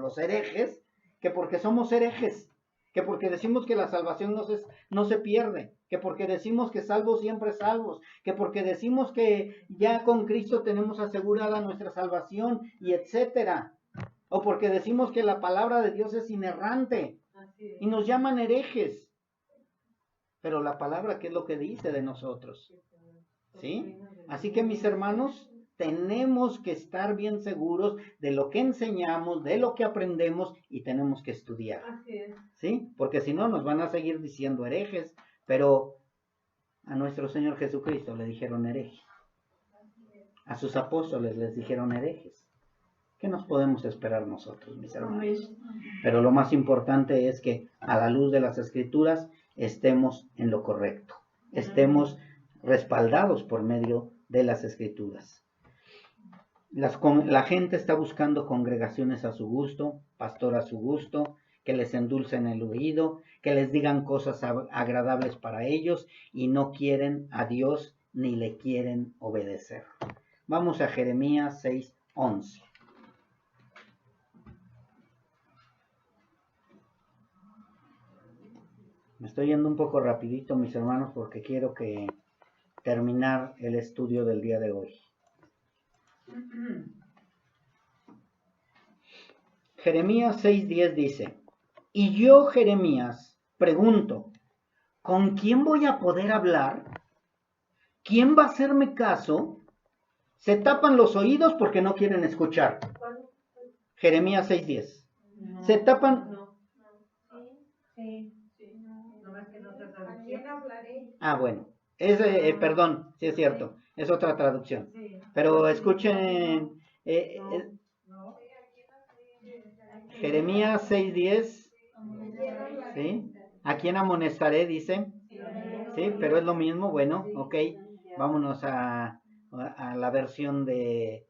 los herejes, que porque somos herejes, que porque decimos que la salvación no se pierde, que porque decimos que salvos siempre salvos, que porque decimos que ya con Cristo tenemos asegurada nuestra salvación y etcétera, o porque decimos que la palabra de Dios es inerrante y nos llaman herejes. Pero la palabra, ¿qué es lo que dice de nosotros? ¿Sí? Así que mis hermanos, tenemos que estar bien seguros de lo que enseñamos, de lo que aprendemos y tenemos que estudiar. ¿Sí? Porque si no nos van a seguir diciendo herejes, pero a nuestro Señor Jesucristo le dijeron hereje. A sus apóstoles les dijeron herejes. ¿Qué nos podemos esperar nosotros, mis hermanos? Pero lo más importante es que a la luz de las Escrituras estemos en lo correcto, estemos respaldados por medio de las Escrituras. La gente está buscando congregaciones a su gusto, pastor a su gusto, que les endulcen el oído, que les digan cosas agradables para ellos y no quieren a Dios ni le quieren obedecer. Vamos a Jeremías 6:11. Me estoy yendo un poco rapidito, mis hermanos, porque quiero terminar el estudio del día de hoy. Jeremías 6:10 dice, y yo, Jeremías, pregunto, ¿con quién voy a poder hablar? ¿Quién va a hacerme caso? Se tapan los oídos porque no quieren escuchar. Jeremías 6:10. Se tapan... Bueno, perdón, sí es cierto, es otra traducción. Pero escuchen, Jeremías 6:10, ¿sí? ¿A quién amonestaré? Dice, ¿sí? Pero es lo mismo, bueno, ok, vámonos a la versión de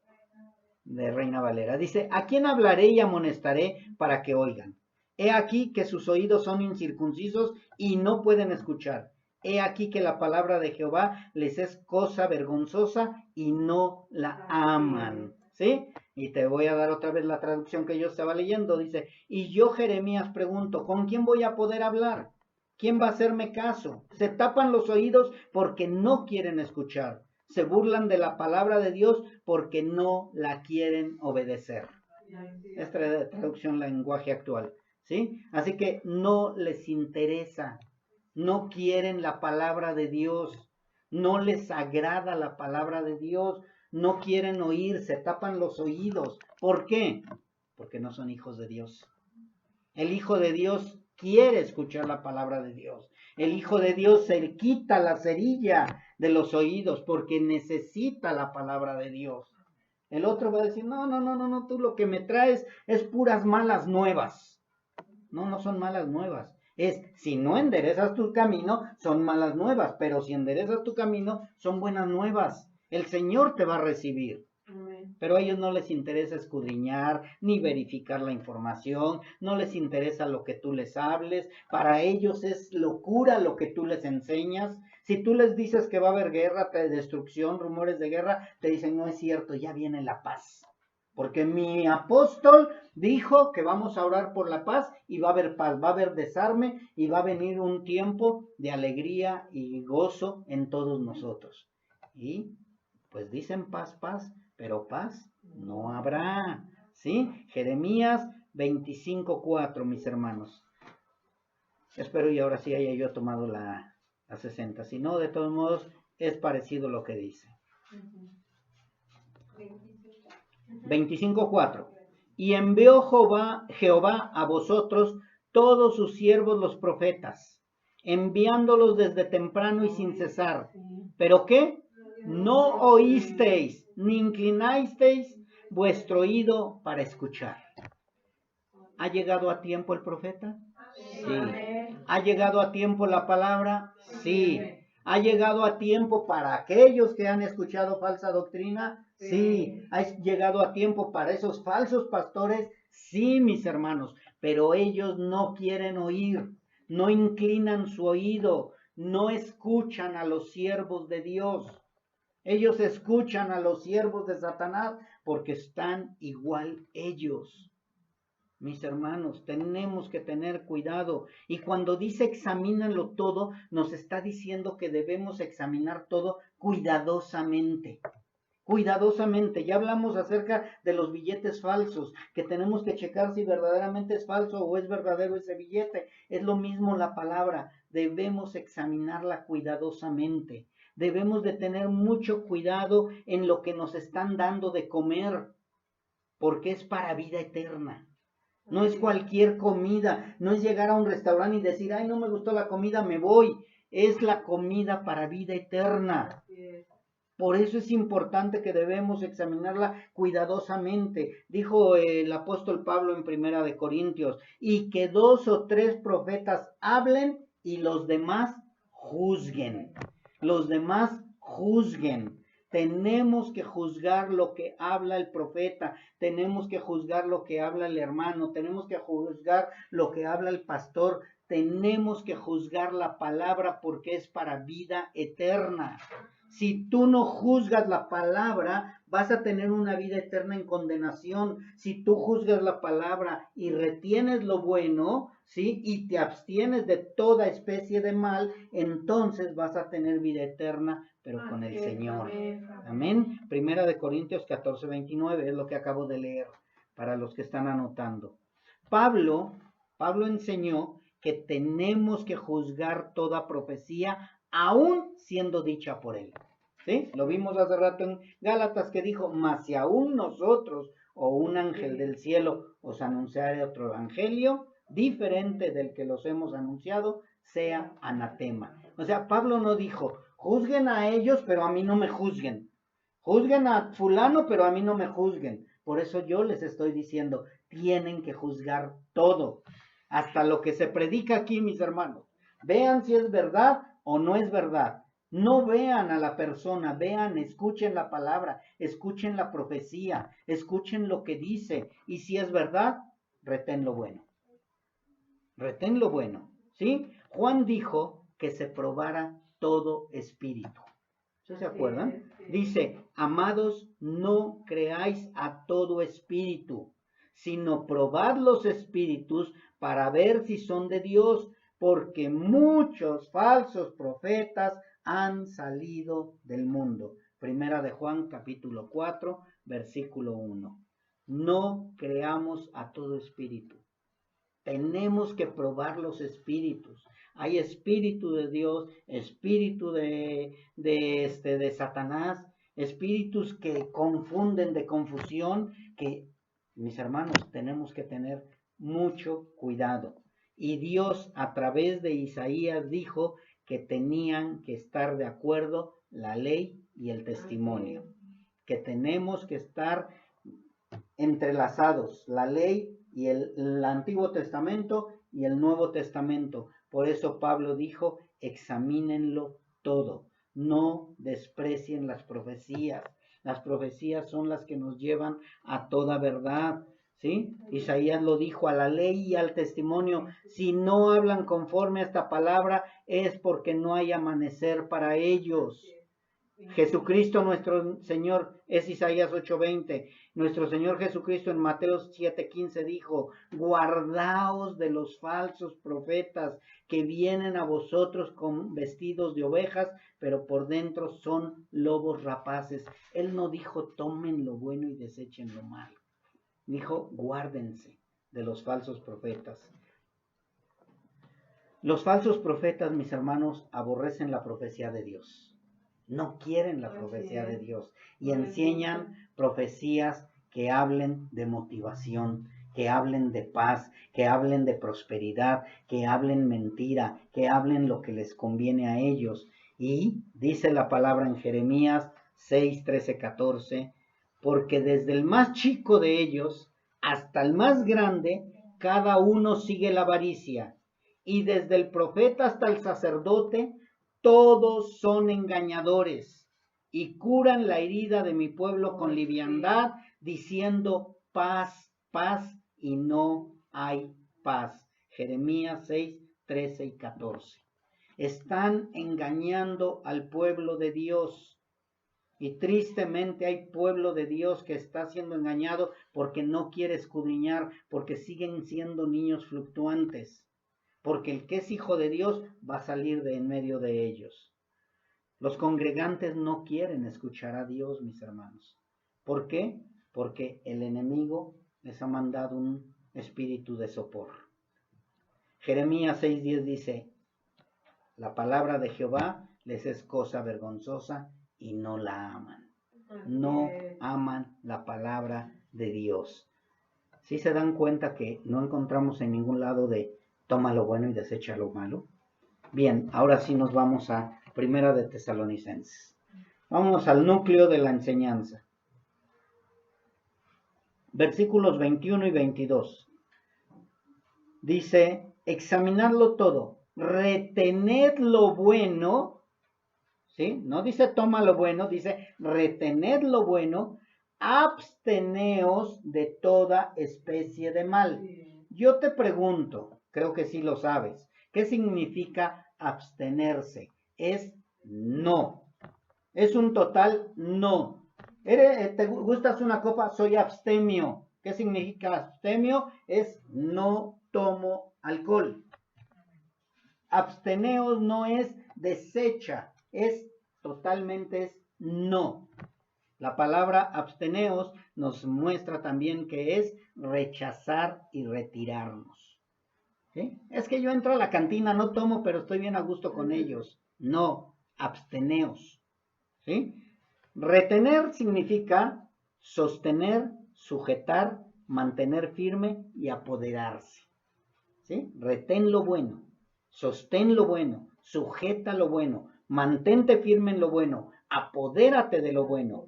Reina Valera. Dice, ¿a quién hablaré y amonestaré para que oigan? He aquí que sus oídos son incircuncisos y no pueden escuchar. He aquí que la palabra de Jehová les es cosa vergonzosa y no la aman. ¿Sí? Y te voy a dar otra vez la traducción que yo estaba leyendo. Dice, y yo, Jeremías, pregunto, ¿con quién voy a poder hablar? ¿Quién va a hacerme caso? Se tapan los oídos porque no quieren escuchar. Se burlan de la palabra de Dios porque no la quieren obedecer. Esta es la traducción lenguaje actual. ¿Sí? Así que no les interesa, no quieren la palabra de Dios, no les agrada la palabra de Dios, no quieren oír, se tapan los oídos. ¿Por qué? Porque no son hijos de Dios. El Hijo de Dios quiere escuchar la palabra de Dios. El Hijo de Dios se quita la cerilla de los oídos porque necesita la palabra de Dios. El otro va a decir, no, tú lo que me traes es puras malas nuevas. No son malas nuevas. Si no enderezas tu camino, son malas nuevas. Pero si enderezas tu camino, son buenas nuevas. El Señor te va a recibir. Pero a ellos no les interesa escudriñar ni verificar la información. No les interesa lo que tú les hables. Para ellos es locura lo que tú les enseñas. Si tú les dices que va a haber guerra, destrucción, rumores de guerra, te dicen, no es cierto, ya viene la paz. Porque mi apóstol dijo que vamos a orar por la paz y va a haber paz, va a haber desarme y va a venir un tiempo de alegría y gozo en todos nosotros. Y pues dicen paz, pero paz no habrá. ¿Sí? Jeremías 25:4, mis hermanos. Espero y ahora sí haya yo tomado la 60. Si no, de todos modos, es parecido lo que dice. 25:4. Y envió Jehová a vosotros todos sus siervos los profetas, enviándolos desde temprano y sin cesar. ¿Pero qué? No oísteis, ni inclinasteis vuestro oído para escuchar. ¿Ha llegado a tiempo el profeta? Sí. ¿Ha llegado a tiempo la palabra? Sí. ¿Ha llegado a tiempo para aquellos que han escuchado falsa doctrina? Sí. ¿Ha llegado a tiempo para esos falsos pastores? Sí, mis hermanos, pero ellos no quieren oír, no inclinan su oído, no escuchan a los siervos de Dios. Ellos escuchan a los siervos de Satanás porque están igual ellos. Mis hermanos, tenemos que tener cuidado. Y cuando dice examínalo todo, nos está diciendo que debemos examinar todo cuidadosamente. Cuidadosamente, ya hablamos acerca de los billetes falsos, que tenemos que checar si verdaderamente es falso o es verdadero ese billete. Es lo mismo la palabra, debemos examinarla cuidadosamente. Debemos de tener mucho cuidado en lo que nos están dando de comer, porque es para vida eterna. No es cualquier comida, no es llegar a un restaurante y decir, ay, no me gustó la comida, me voy. Es la comida para vida eterna. Por eso es importante que debemos examinarla cuidadosamente. Dijo el apóstol Pablo en Primera de Corintios, y que 2 o 3 profetas hablen y los demás juzguen. Los demás juzguen. Tenemos que juzgar lo que habla el profeta, tenemos que juzgar lo que habla el hermano, tenemos que juzgar lo que habla el pastor, tenemos que juzgar la palabra porque es para vida eterna. Si tú no juzgas la palabra, vas a tener una vida eterna en condenación. Si tú juzgas la palabra y retienes lo bueno, ¿sí? Y te abstienes de toda especie de mal, entonces vas a tener vida eterna, pero con el Señor. Amén. Primera de Corintios 14:29 es lo que acabo de leer para los que están anotando. Pablo enseñó que tenemos que juzgar toda profecía aún siendo dicha por él. ¿Sí? Lo vimos hace rato en Gálatas que dijo, mas si aún nosotros o un ángel del cielo os anunciare otro evangelio diferente del que los hemos anunciado, sea anatema. O sea, Pablo no dijo, juzguen a ellos, pero a mí no me juzguen. Juzguen a fulano, pero a mí no me juzguen. Por eso yo les estoy diciendo, tienen que juzgar todo. Hasta lo que se predica aquí, mis hermanos. Vean si es verdad o no es verdad. No vean a la persona, vean, escuchen la palabra, escuchen la profecía, escuchen lo que dice. Y si es verdad, retén lo bueno. Retén lo bueno, ¿sí? Juan dijo que se probara todo espíritu. ¿Sí se acuerdan? Dice, amados, no creáis a todo espíritu, sino probad los espíritus para ver si son de Dios, porque muchos falsos profetas han salido del mundo. Primera de Juan, capítulo 4, versículo 1. No creamos a todo espíritu. Tenemos que probar los espíritus. Hay espíritu de Dios, espíritu de Satanás, espíritus que confunden, de confusión, que mis hermanos tenemos que tener mucho cuidado. Y Dios a través de Isaías dijo que tenían que estar de acuerdo la ley y el testimonio, que tenemos que estar entrelazados, la ley y el Antiguo Testamento y el Nuevo Testamento. Por eso Pablo dijo, examínenlo todo, no desprecien las profecías. Las profecías son las que nos llevan a toda verdad, ¿sí? Isaías lo dijo, a la ley y al testimonio. Si no hablan conforme a esta palabra, es porque no hay amanecer para ellos. Jesucristo nuestro Señor, es Isaías 8:20. Nuestro Señor Jesucristo en Mateo 7:15 dijo, guardaos de los falsos profetas que vienen a vosotros con vestidos de ovejas, pero por dentro son lobos rapaces. Él no dijo tomen lo bueno y desechen lo malo. Dijo guárdense de los falsos profetas. Los falsos profetas, mis hermanos, aborrecen la profecía de Dios. No quieren la profecía de Dios y enseñan profecías que hablen de motivación, que hablen de paz, que hablen de prosperidad, que hablen mentira, que hablen lo que les conviene a ellos. Y dice la palabra en Jeremías 6, 13, 14, porque desde el más chico de ellos hasta el más grande, cada uno sigue la avaricia, y desde el profeta hasta el sacerdote, todos son engañadores y curan la herida de mi pueblo con liviandad, diciendo paz, paz, y no hay paz. Jeremías 6, 13 y 14. Están engañando al pueblo de Dios. Y tristemente hay pueblo de Dios que está siendo engañado porque no quiere escudriñar, porque siguen siendo niños fluctuantes. Porque el que es hijo de Dios va a salir de en medio de ellos. Los congregantes no quieren escuchar a Dios, mis hermanos. ¿Por qué? Porque el enemigo les ha mandado un espíritu de sopor. Jeremías 6:10 dice, la palabra de Jehová les es cosa vergonzosa y no la aman. No aman la palabra de Dios. ¿Sí se dan cuenta que no encontramos en ningún lado de toma lo bueno y desecha lo malo? Bien, ahora sí nos vamos a Primera de Tesalonicenses. Vamos al núcleo de la enseñanza. Versículos 21 y 22. Dice, examinadlo todo, retened lo bueno, ¿sí? No dice toma lo bueno, dice retened lo bueno, absteneos de toda especie de mal. Yo te pregunto, creo que sí lo sabes, ¿qué significa abstenerse? Es no. Es un total no. ¿Te gustas una copa? Soy abstemio. ¿Qué significa abstemio? Es no tomo alcohol. Absteneos no es desecha, es totalmente es no. La palabra absteneos nos muestra también que es rechazar y retirarnos. ¿Sí? Es que yo entro a la cantina, no tomo, pero estoy bien a gusto con ellos. No, absteneos. ¿Sí? Retener significa sostener, sujetar, mantener firme y apoderarse. ¿Sí? Retén lo bueno, sostén lo bueno, sujeta lo bueno, mantente firme en lo bueno, apodérate de lo bueno.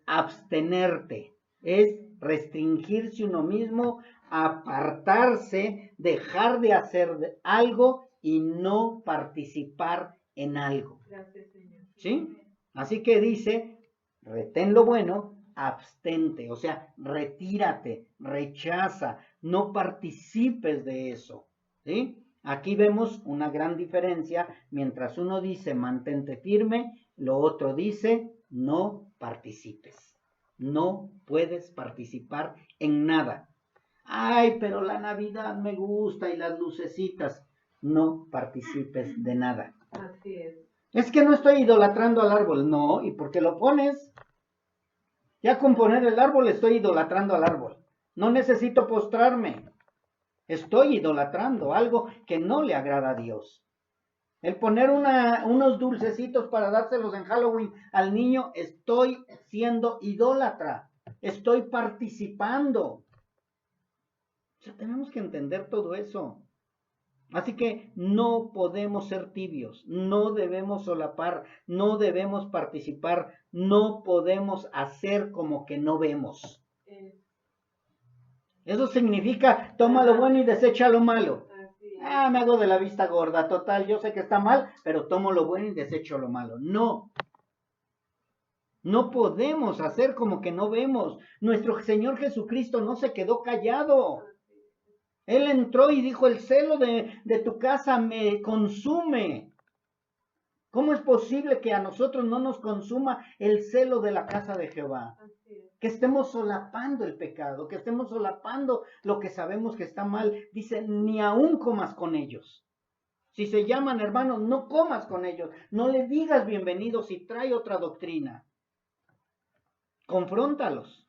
Abstenerte es restringirse uno mismo, apartarse, dejar de hacer algo y no participar en algo. ¿Sí? Así que dice, retén lo bueno, abstente, o sea, retírate, rechaza, no participes de eso. ¿Sí? Aquí vemos una gran diferencia, mientras uno dice mantente firme, lo otro dice no participes. No puedes participar en nada. Ay, pero la Navidad me gusta y las lucecitas. No participes de nada. Así es. Es que no estoy idolatrando al árbol. No, ¿y por qué lo pones? Ya con poner el árbol estoy idolatrando al árbol. No necesito postrarme. Estoy idolatrando algo que no le agrada a Dios. El poner unos dulcecitos para dárselos en Halloween al niño, estoy siendo idólatra. Estoy participando. O sea, tenemos que entender todo eso. Así que no podemos ser tibios, no debemos solapar, no debemos participar, no podemos hacer como que no vemos. Eso significa toma lo bueno y desecha lo malo. Me hago de la vista gorda, total, yo sé que está mal, pero tomo lo bueno y desecho lo malo. No. No podemos hacer como que no vemos. Nuestro Señor Jesucristo no se quedó callado. Él entró y dijo, el celo de tu casa me consume. ¿Cómo es posible que a nosotros no nos consuma el celo de la casa de Jehová? Que estemos solapando el pecado, que estemos solapando lo que sabemos que está mal. Dice, ni aún comas con ellos. Si se llaman hermanos, no comas con ellos. No le digas bienvenido si trae otra doctrina. Confróntalos.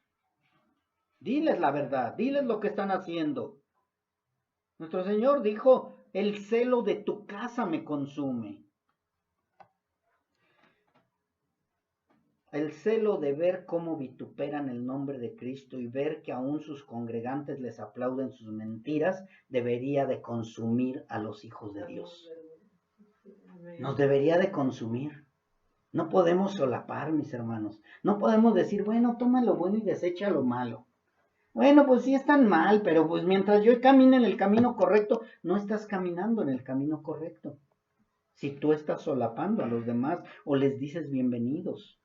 Diles la verdad, diles lo que están haciendo. Nuestro Señor dijo, el celo de tu casa me consume. El celo de ver cómo vituperan el nombre de Cristo y ver que aún sus congregantes les aplauden sus mentiras, debería de consumir a los hijos de Dios. Nos debería de consumir. No podemos solapar, mis hermanos. No podemos decir, bueno, toma lo bueno y desecha lo malo. Bueno, pues sí están mal, pero pues mientras yo camine en el camino correcto, no estás caminando en el camino correcto. Si tú estás solapando a los demás o les dices bienvenidos.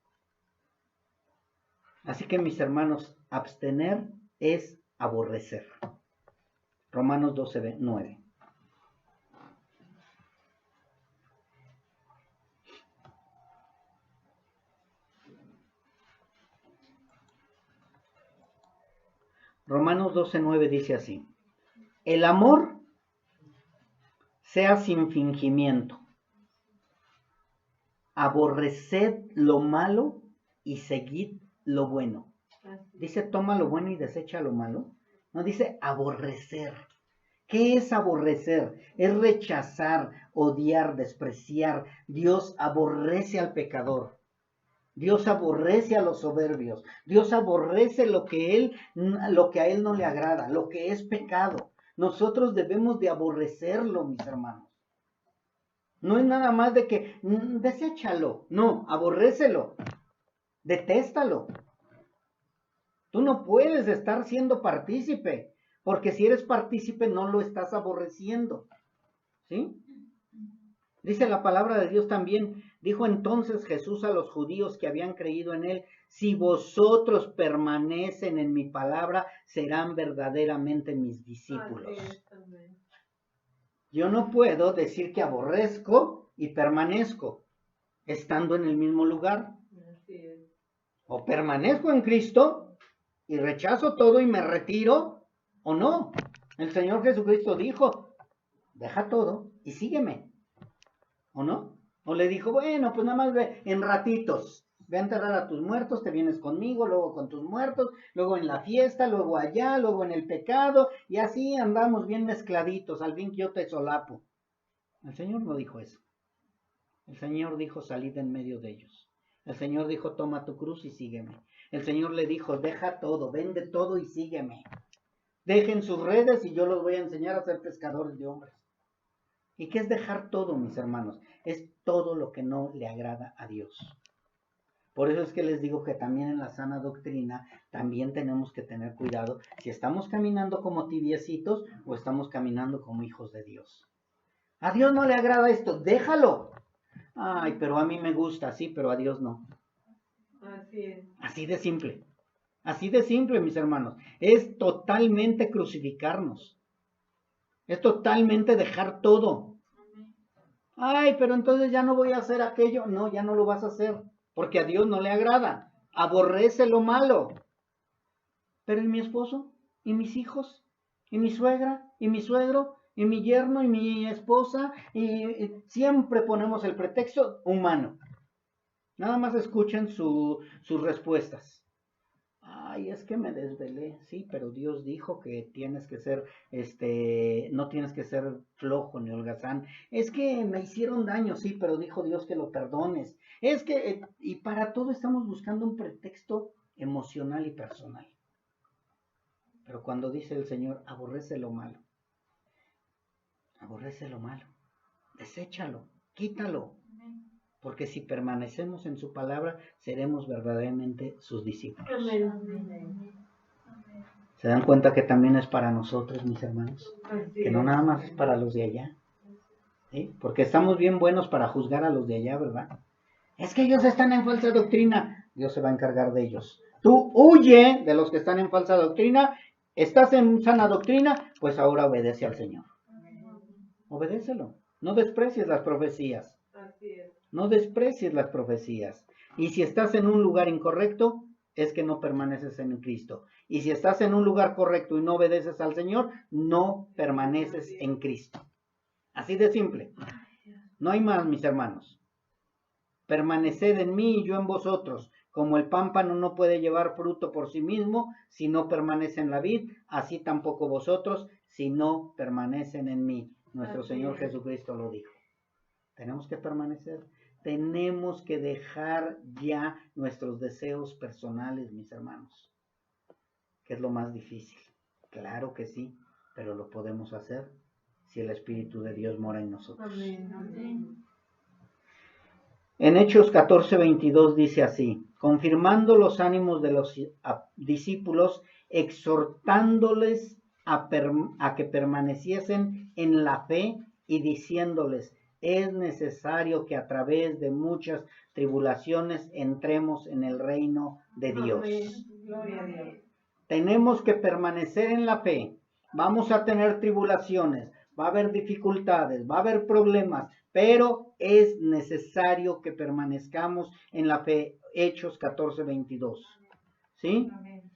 Así que mis hermanos, abstener es aborrecer. Romanos 12:9. Romanos 12:9 dice así: el amor sea sin fingimiento, aborreced lo malo y seguid lo bueno. Dice toma lo bueno y desecha lo malo. No dice aborrecer. ¿Qué es aborrecer? Es rechazar, odiar, despreciar. Dios aborrece al pecador. Dios aborrece a los soberbios. Dios aborrece lo que a él no le agrada, lo que es pecado. Nosotros debemos de aborrecerlo, mis hermanos. No es nada más de que deséchalo. No, aborrécelo. Detéstalo. Tú no puedes estar siendo partícipe, porque si eres partícipe no lo estás aborreciendo. ¿Sí? Dice la palabra de Dios también, dijo entonces Jesús a los judíos que habían creído en él: si vosotros permanecen en mi palabra, serán verdaderamente mis discípulos. Yo no puedo decir que aborrezco y permanezco estando en el mismo lugar. O permanezco en Cristo y rechazo todo y me retiro, o no. El Señor Jesucristo dijo, deja todo y sígueme. ¿O no? O le dijo, bueno, pues nada más ve en ratitos. Ve a enterrar a tus muertos, te vienes conmigo, luego con tus muertos, luego en la fiesta, luego allá, luego en el pecado, y así andamos bien mezcladitos, al fin que yo te solapo. El Señor no dijo eso. El Señor dijo, salid en medio de ellos. El Señor dijo, toma tu cruz y sígueme. El Señor le dijo, deja todo, vende todo y sígueme. Dejen sus redes y yo los voy a enseñar a ser pescadores de hombres. ¿Y qué es dejar todo, mis hermanos? Es todo lo que no le agrada a Dios. Por eso es que les digo que también en la sana doctrina también tenemos que tener cuidado si estamos caminando como tibiecitos o estamos caminando como hijos de Dios. A Dios no le agrada esto, déjalo. Ay, pero a mí me gusta, sí, pero a Dios no. Así es. Así de simple. Así de simple, mis hermanos. Es totalmente crucificarnos. Es totalmente dejar todo. Ay, pero entonces ya no voy a hacer aquello. No, ya no lo vas a hacer, porque a Dios no le agrada. Aborrece lo malo. Pero ¿y mi esposo? ¿Y mis hijos? ¿Y mi suegra? ¿Y mi suegro? ¿Y mi yerno? ¿Y mi esposa? Y siempre ponemos el pretexto humano. Nada más escuchen sus respuestas. Ay, es que me desvelé, sí, pero Dios dijo que tienes que ser, no tienes que ser flojo ni holgazán. Es que me hicieron daño, sí, pero dijo Dios que lo perdones. Es que, y para todo estamos buscando un pretexto emocional y personal. Pero cuando dice el Señor, aborrece lo malo, deséchalo, quítalo. Porque si permanecemos en su palabra, seremos verdaderamente sus discípulos. ¿Se dan cuenta que también es para nosotros, mis hermanos? Que no nada más es para los de allá. ¿Sí? Porque estamos bien buenos para juzgar a los de allá, ¿verdad? Es que ellos están en falsa doctrina. Dios se va a encargar de ellos. Tú huye de los que están en falsa doctrina. ¿Estás en sana doctrina? Pues ahora obedece al Señor. Obedécelo. No desprecies las profecías. Así es. No desprecies las profecías. Y si estás en un lugar incorrecto, es que no permaneces en Cristo. Y si estás en un lugar correcto y no obedeces al Señor, no permaneces en Cristo. Así de simple. No hay más, mis hermanos. Permaneced en mí y yo en vosotros. Como el pámpano no puede llevar fruto por sí mismo si no permanece en la vid, así tampoco vosotros si no permanecen en mí. Nuestro Señor Jesucristo lo dijo. Tenemos que permanecer. Tenemos que dejar ya nuestros deseos personales, mis hermanos. ¿Qué es lo más difícil? Claro que sí, pero lo podemos hacer si el Espíritu de Dios mora en nosotros. Amén. En Hechos 14:22 dice así: confirmando los ánimos de los discípulos, exhortándoles a que permaneciesen en la fe y diciéndoles: es necesario que a través de muchas tribulaciones entremos en el reino de Dios. Amén. Gloria a Dios. Tenemos que permanecer en la fe. Vamos a tener tribulaciones, va a haber dificultades, va a haber problemas, pero es necesario que permanezcamos en la fe. Hechos 14:22. ¿Sí? Amén.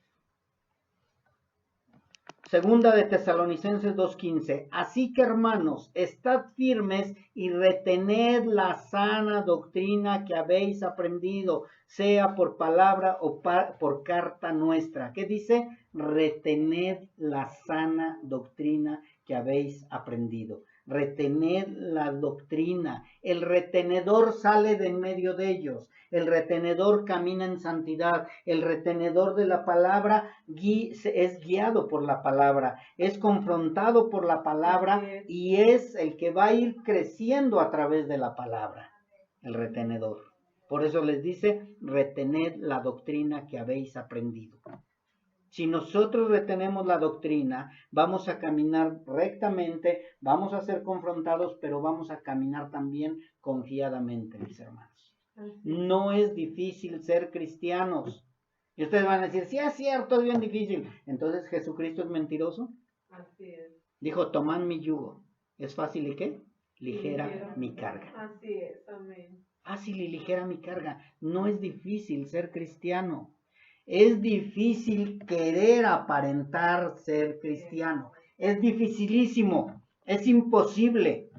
Segunda de Tesalonicenses 2:15. Así que, hermanos, estad firmes y retened la sana doctrina que habéis aprendido, sea por palabra o por carta nuestra. ¿Qué dice? Retened la sana doctrina que habéis aprendido. Retened la doctrina. El retenedor sale de en medio de ellos. El retenedor camina en santidad. El retenedor de la palabra es guiado por la palabra, es confrontado por la palabra y es el que va a ir creciendo a través de la palabra, el retenedor. Por eso les dice, retened la doctrina que habéis aprendido. Si nosotros retenemos la doctrina, vamos a caminar rectamente, vamos a ser confrontados, pero vamos a caminar también confiadamente, mis hermanos. No es difícil ser cristianos. Y ustedes van a decir, sí es cierto, es bien difícil. Entonces, ¿Jesucristo es mentiroso? Así es. Dijo, tomad mi yugo. ¿Es fácil y qué? Ligera mi carga. Así es, amén. Fácil y ligera mi carga. No es difícil ser cristiano. Es difícil querer aparentar ser cristiano. Es dificilísimo. Es imposible.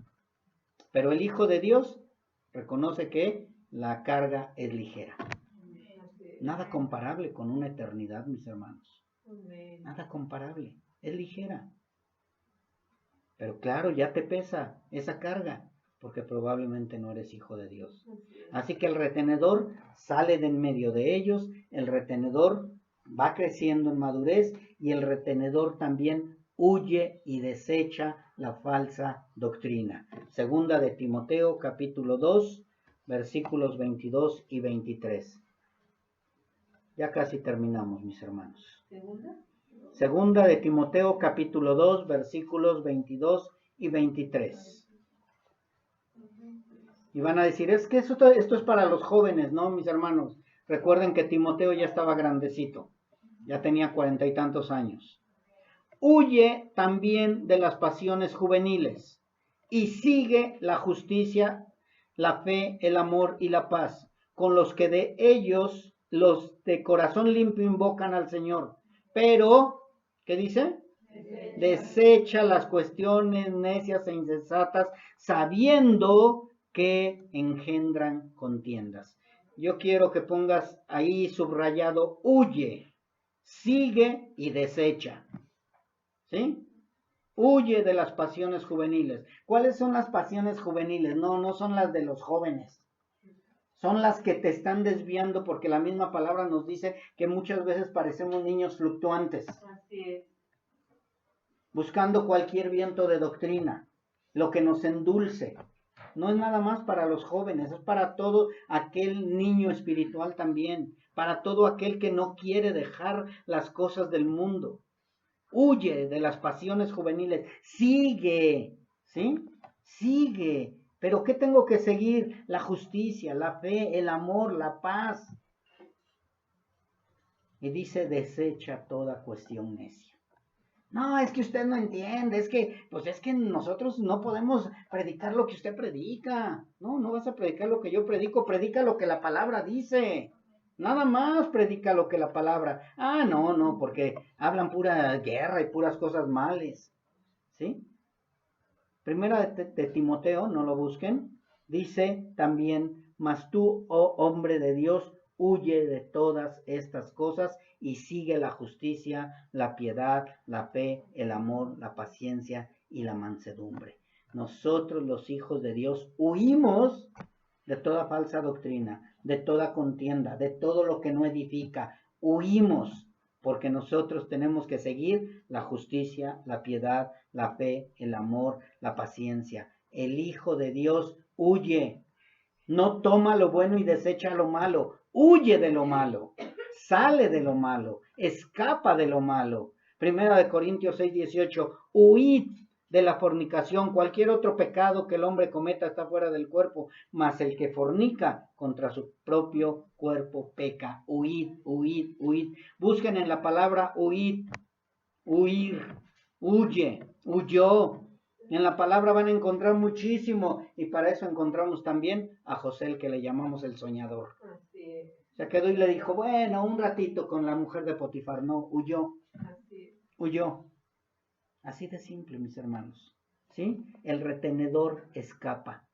Pero el Hijo de Dios reconoce que la carga es ligera. Nada comparable con una eternidad, mis hermanos. Nada comparable. Es ligera. Pero claro, ya te pesa esa carga, porque probablemente no eres hijo de Dios. Así que el retenedor sale de en medio de ellos, el retenedor va creciendo en madurez y el retenedor también huye y desecha la falsa doctrina. Segunda de Timoteo, capítulo 2, versículos 22 y 23. Ya casi terminamos, mis hermanos. Segunda de Timoteo, capítulo 2, versículos 22 y 23. Y van a decir, es que esto es para los jóvenes, ¿no, mis hermanos? Recuerden que Timoteo ya estaba grandecito, ya tenía 40 y tantos años. Huye también de las pasiones juveniles y sigue la justicia, la fe, el amor y la paz, con los que de ellos, los de corazón limpio, invocan al Señor. Pero, ¿qué dice? Desecha las cuestiones necias e insensatas, sabiendo que engendran contiendas. Yo quiero que pongas ahí subrayado, huye, sigue y desecha. ¿Sí? Huye de las pasiones juveniles. ¿Cuáles son las pasiones juveniles? No son las de los jóvenes. Son las que te están desviando, porque la misma palabra nos dice que muchas veces parecemos niños fluctuantes. Así es. Buscando cualquier viento de doctrina, lo que nos endulce. No es nada más para los jóvenes, es para todo aquel niño espiritual también, para todo aquel que no quiere dejar las cosas del mundo. Huye de las pasiones juveniles, sigue, ¿sí? Sigue. ¿Pero qué tengo que seguir? La justicia, la fe, el amor, la paz. Y dice, desecha toda cuestión necia. No, es que usted no entiende, es que nosotros no podemos predicar lo que usted predica. No vas a predicar lo que yo predico, predica lo que la palabra dice. Nada más predica lo que la palabra. No, porque hablan pura guerra y puras cosas males. ¿Sí? Primera de Timoteo, no lo busquen, dice también, mas tú, oh hombre de Dios, huye de todas estas cosas y sigue la justicia, la piedad, la fe, el amor, la paciencia y la mansedumbre. Nosotros los hijos de Dios huimos de toda falsa doctrina, de toda contienda, de todo lo que no edifica. Huimos porque nosotros tenemos que seguir la justicia, la piedad, la fe, el amor, la paciencia. El Hijo de Dios huye. No toma lo bueno y desecha lo malo. Huye de lo malo. Sale de lo malo. Escapa de lo malo. Primera de Corintios 6:18. Huid de la fornicación. Cualquier otro pecado que el hombre cometa está fuera del cuerpo, mas el que fornica contra su propio cuerpo peca. Huid, huid, huid. Busquen en la palabra huid, huir, huye, huyó. En la palabra van a encontrar muchísimo y para eso encontramos también a José, el que le llamamos el soñador. Así es. Se quedó y le dijo, bueno, un ratito con la mujer de Potifar. No, huyó. Así es. Huyó. Así de simple, mis hermanos. ¿Sí? El retenedor escapa,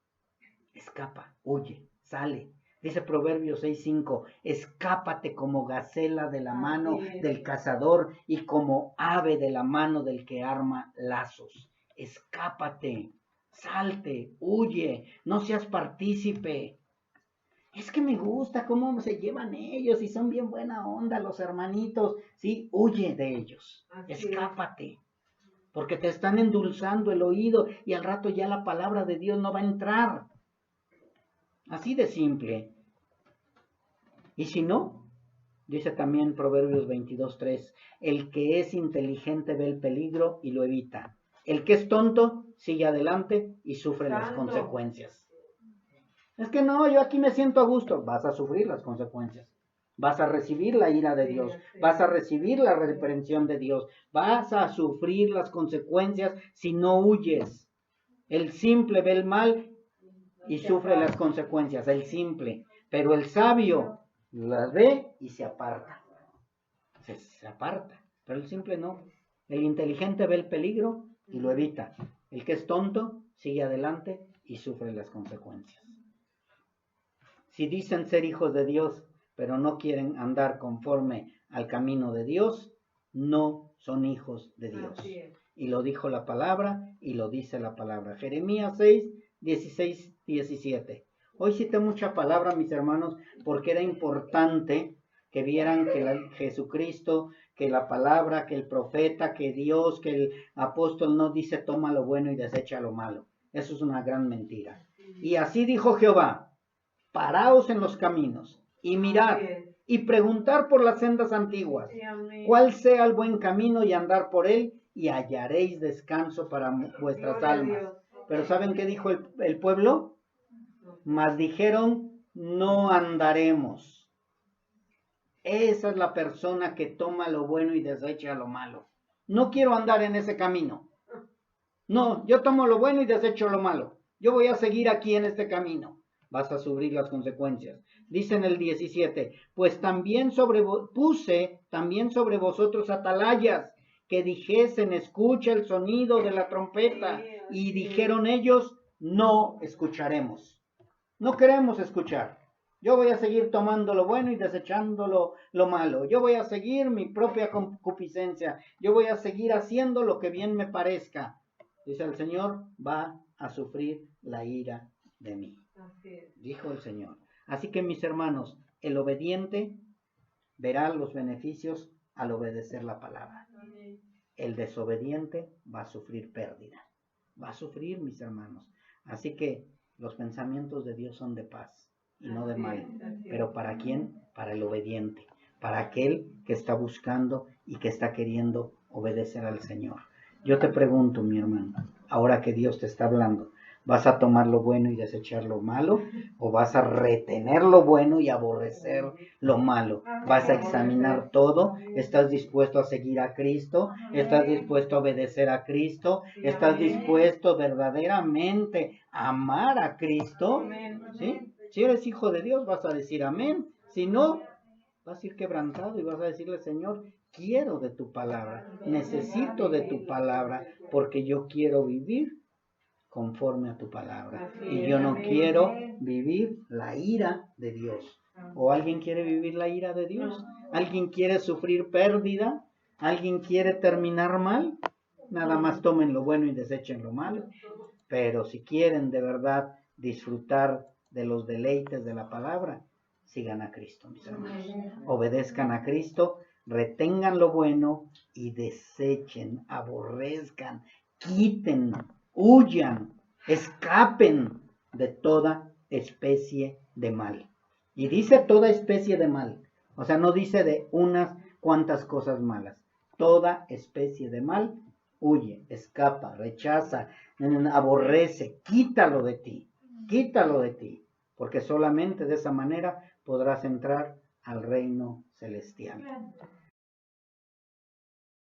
huye, sale. Dice Proverbios 6:5, escápate como gacela de la mano del cazador y como ave de la mano del que arma lazos. Escápate, salte, huye, no seas partícipe. Es que me gusta cómo se llevan ellos y son bien buena onda los hermanitos. Sí, huye de ellos, escápate. Porque te están endulzando el oído y al rato ya la palabra de Dios no va a entrar. Así de simple. Y si no, dice también Proverbios 22:3, el que es inteligente ve el peligro y lo evita. El que es tonto sigue adelante y sufre las consecuencias. Es que no, yo aquí me siento a gusto. Vas a sufrir las consecuencias. Vas a recibir la ira de Dios. Vas a recibir la reprensión de Dios. Vas a sufrir las consecuencias si no huyes. El simple ve el mal y sufre las consecuencias. El simple. Pero el sabio las ve y se aparta. Se aparta. Pero el simple no. El inteligente ve el peligro y lo evita. El que es tonto sigue adelante y sufre las consecuencias. Si dicen ser hijos de Dios, pero no quieren andar conforme al camino de Dios, no son hijos de Dios. Y lo dijo la palabra y lo dice la palabra. Jeremías 6:16-17. Hoy cité mucha palabra, mis hermanos, porque era importante que vieran que Jesucristo, que la palabra, que el profeta, que Dios, que el apóstol no dice toma lo bueno y desecha lo malo. Eso es una gran mentira. Y así dijo Jehová. Paraos en los caminos y mirad y preguntar por las sendas antiguas, cuál sea el buen camino y andar por él y hallaréis descanso para vuestras almas. Pero ¿saben qué dijo el pueblo? Mas dijeron, no andaremos. Esa es la persona que toma lo bueno y desecha lo malo. No quiero andar en ese camino. No, yo tomo lo bueno y desecho lo malo. Yo voy a seguir aquí en este camino. Vas a sufrir las consecuencias. Dice en el 17, pues puse también sobre vosotros atalayas, que dijesen, escucha el sonido de la trompeta. Y dijeron ellos, no escucharemos. No queremos escuchar. Yo voy a seguir tomando lo bueno y desechando lo malo. Yo voy a seguir mi propia concupiscencia. Yo voy a seguir haciendo lo que bien me parezca. Dice el Señor, va a sufrir la ira de mí. Dijo el Señor. Así que mis hermanos, el obediente verá los beneficios al obedecer la palabra. El desobediente va a sufrir pérdida. Va a sufrir, mis hermanos. Así que los pensamientos de Dios son de paz y no de mal. Pero ¿para quién? Para el obediente. Para aquel que está buscando y que está queriendo obedecer al Señor. Yo te pregunto, mi hermano, ahora que Dios te está hablando, ¿vas a tomar lo bueno y desechar lo malo? ¿O vas a retener lo bueno y aborrecer lo malo? ¿Vas a examinar todo? ¿Estás dispuesto a seguir a Cristo? ¿Estás dispuesto a obedecer a Cristo? ¿Estás dispuesto verdaderamente a amar a Cristo? ¿Sí? Si eres hijo de Dios, vas a decir amén. Si no, vas a ir quebrantado y vas a decirle, Señor, quiero de tu palabra, necesito de tu palabra, porque yo quiero vivir conforme a tu palabra. Y yo no quiero vivir la ira de Dios. ¿O alguien quiere vivir la ira de Dios? ¿Alguien quiere sufrir pérdida? ¿Alguien quiere terminar mal? Nada más tomen lo bueno y desechen lo malo. Pero si quieren de verdad disfrutar de los deleites de la palabra, sigan a Cristo, mis hermanos. Obedezcan a Cristo, retengan lo bueno y desechen, aborrezcan, quiten, huyan, escapen de toda especie de mal. Y dice toda especie de mal. O sea, no dice de unas cuantas cosas malas. Toda especie de mal, huye, escapa, rechaza, aborrece, quítalo de ti. Quítalo de ti. Porque solamente de esa manera podrás entrar al reino celestial.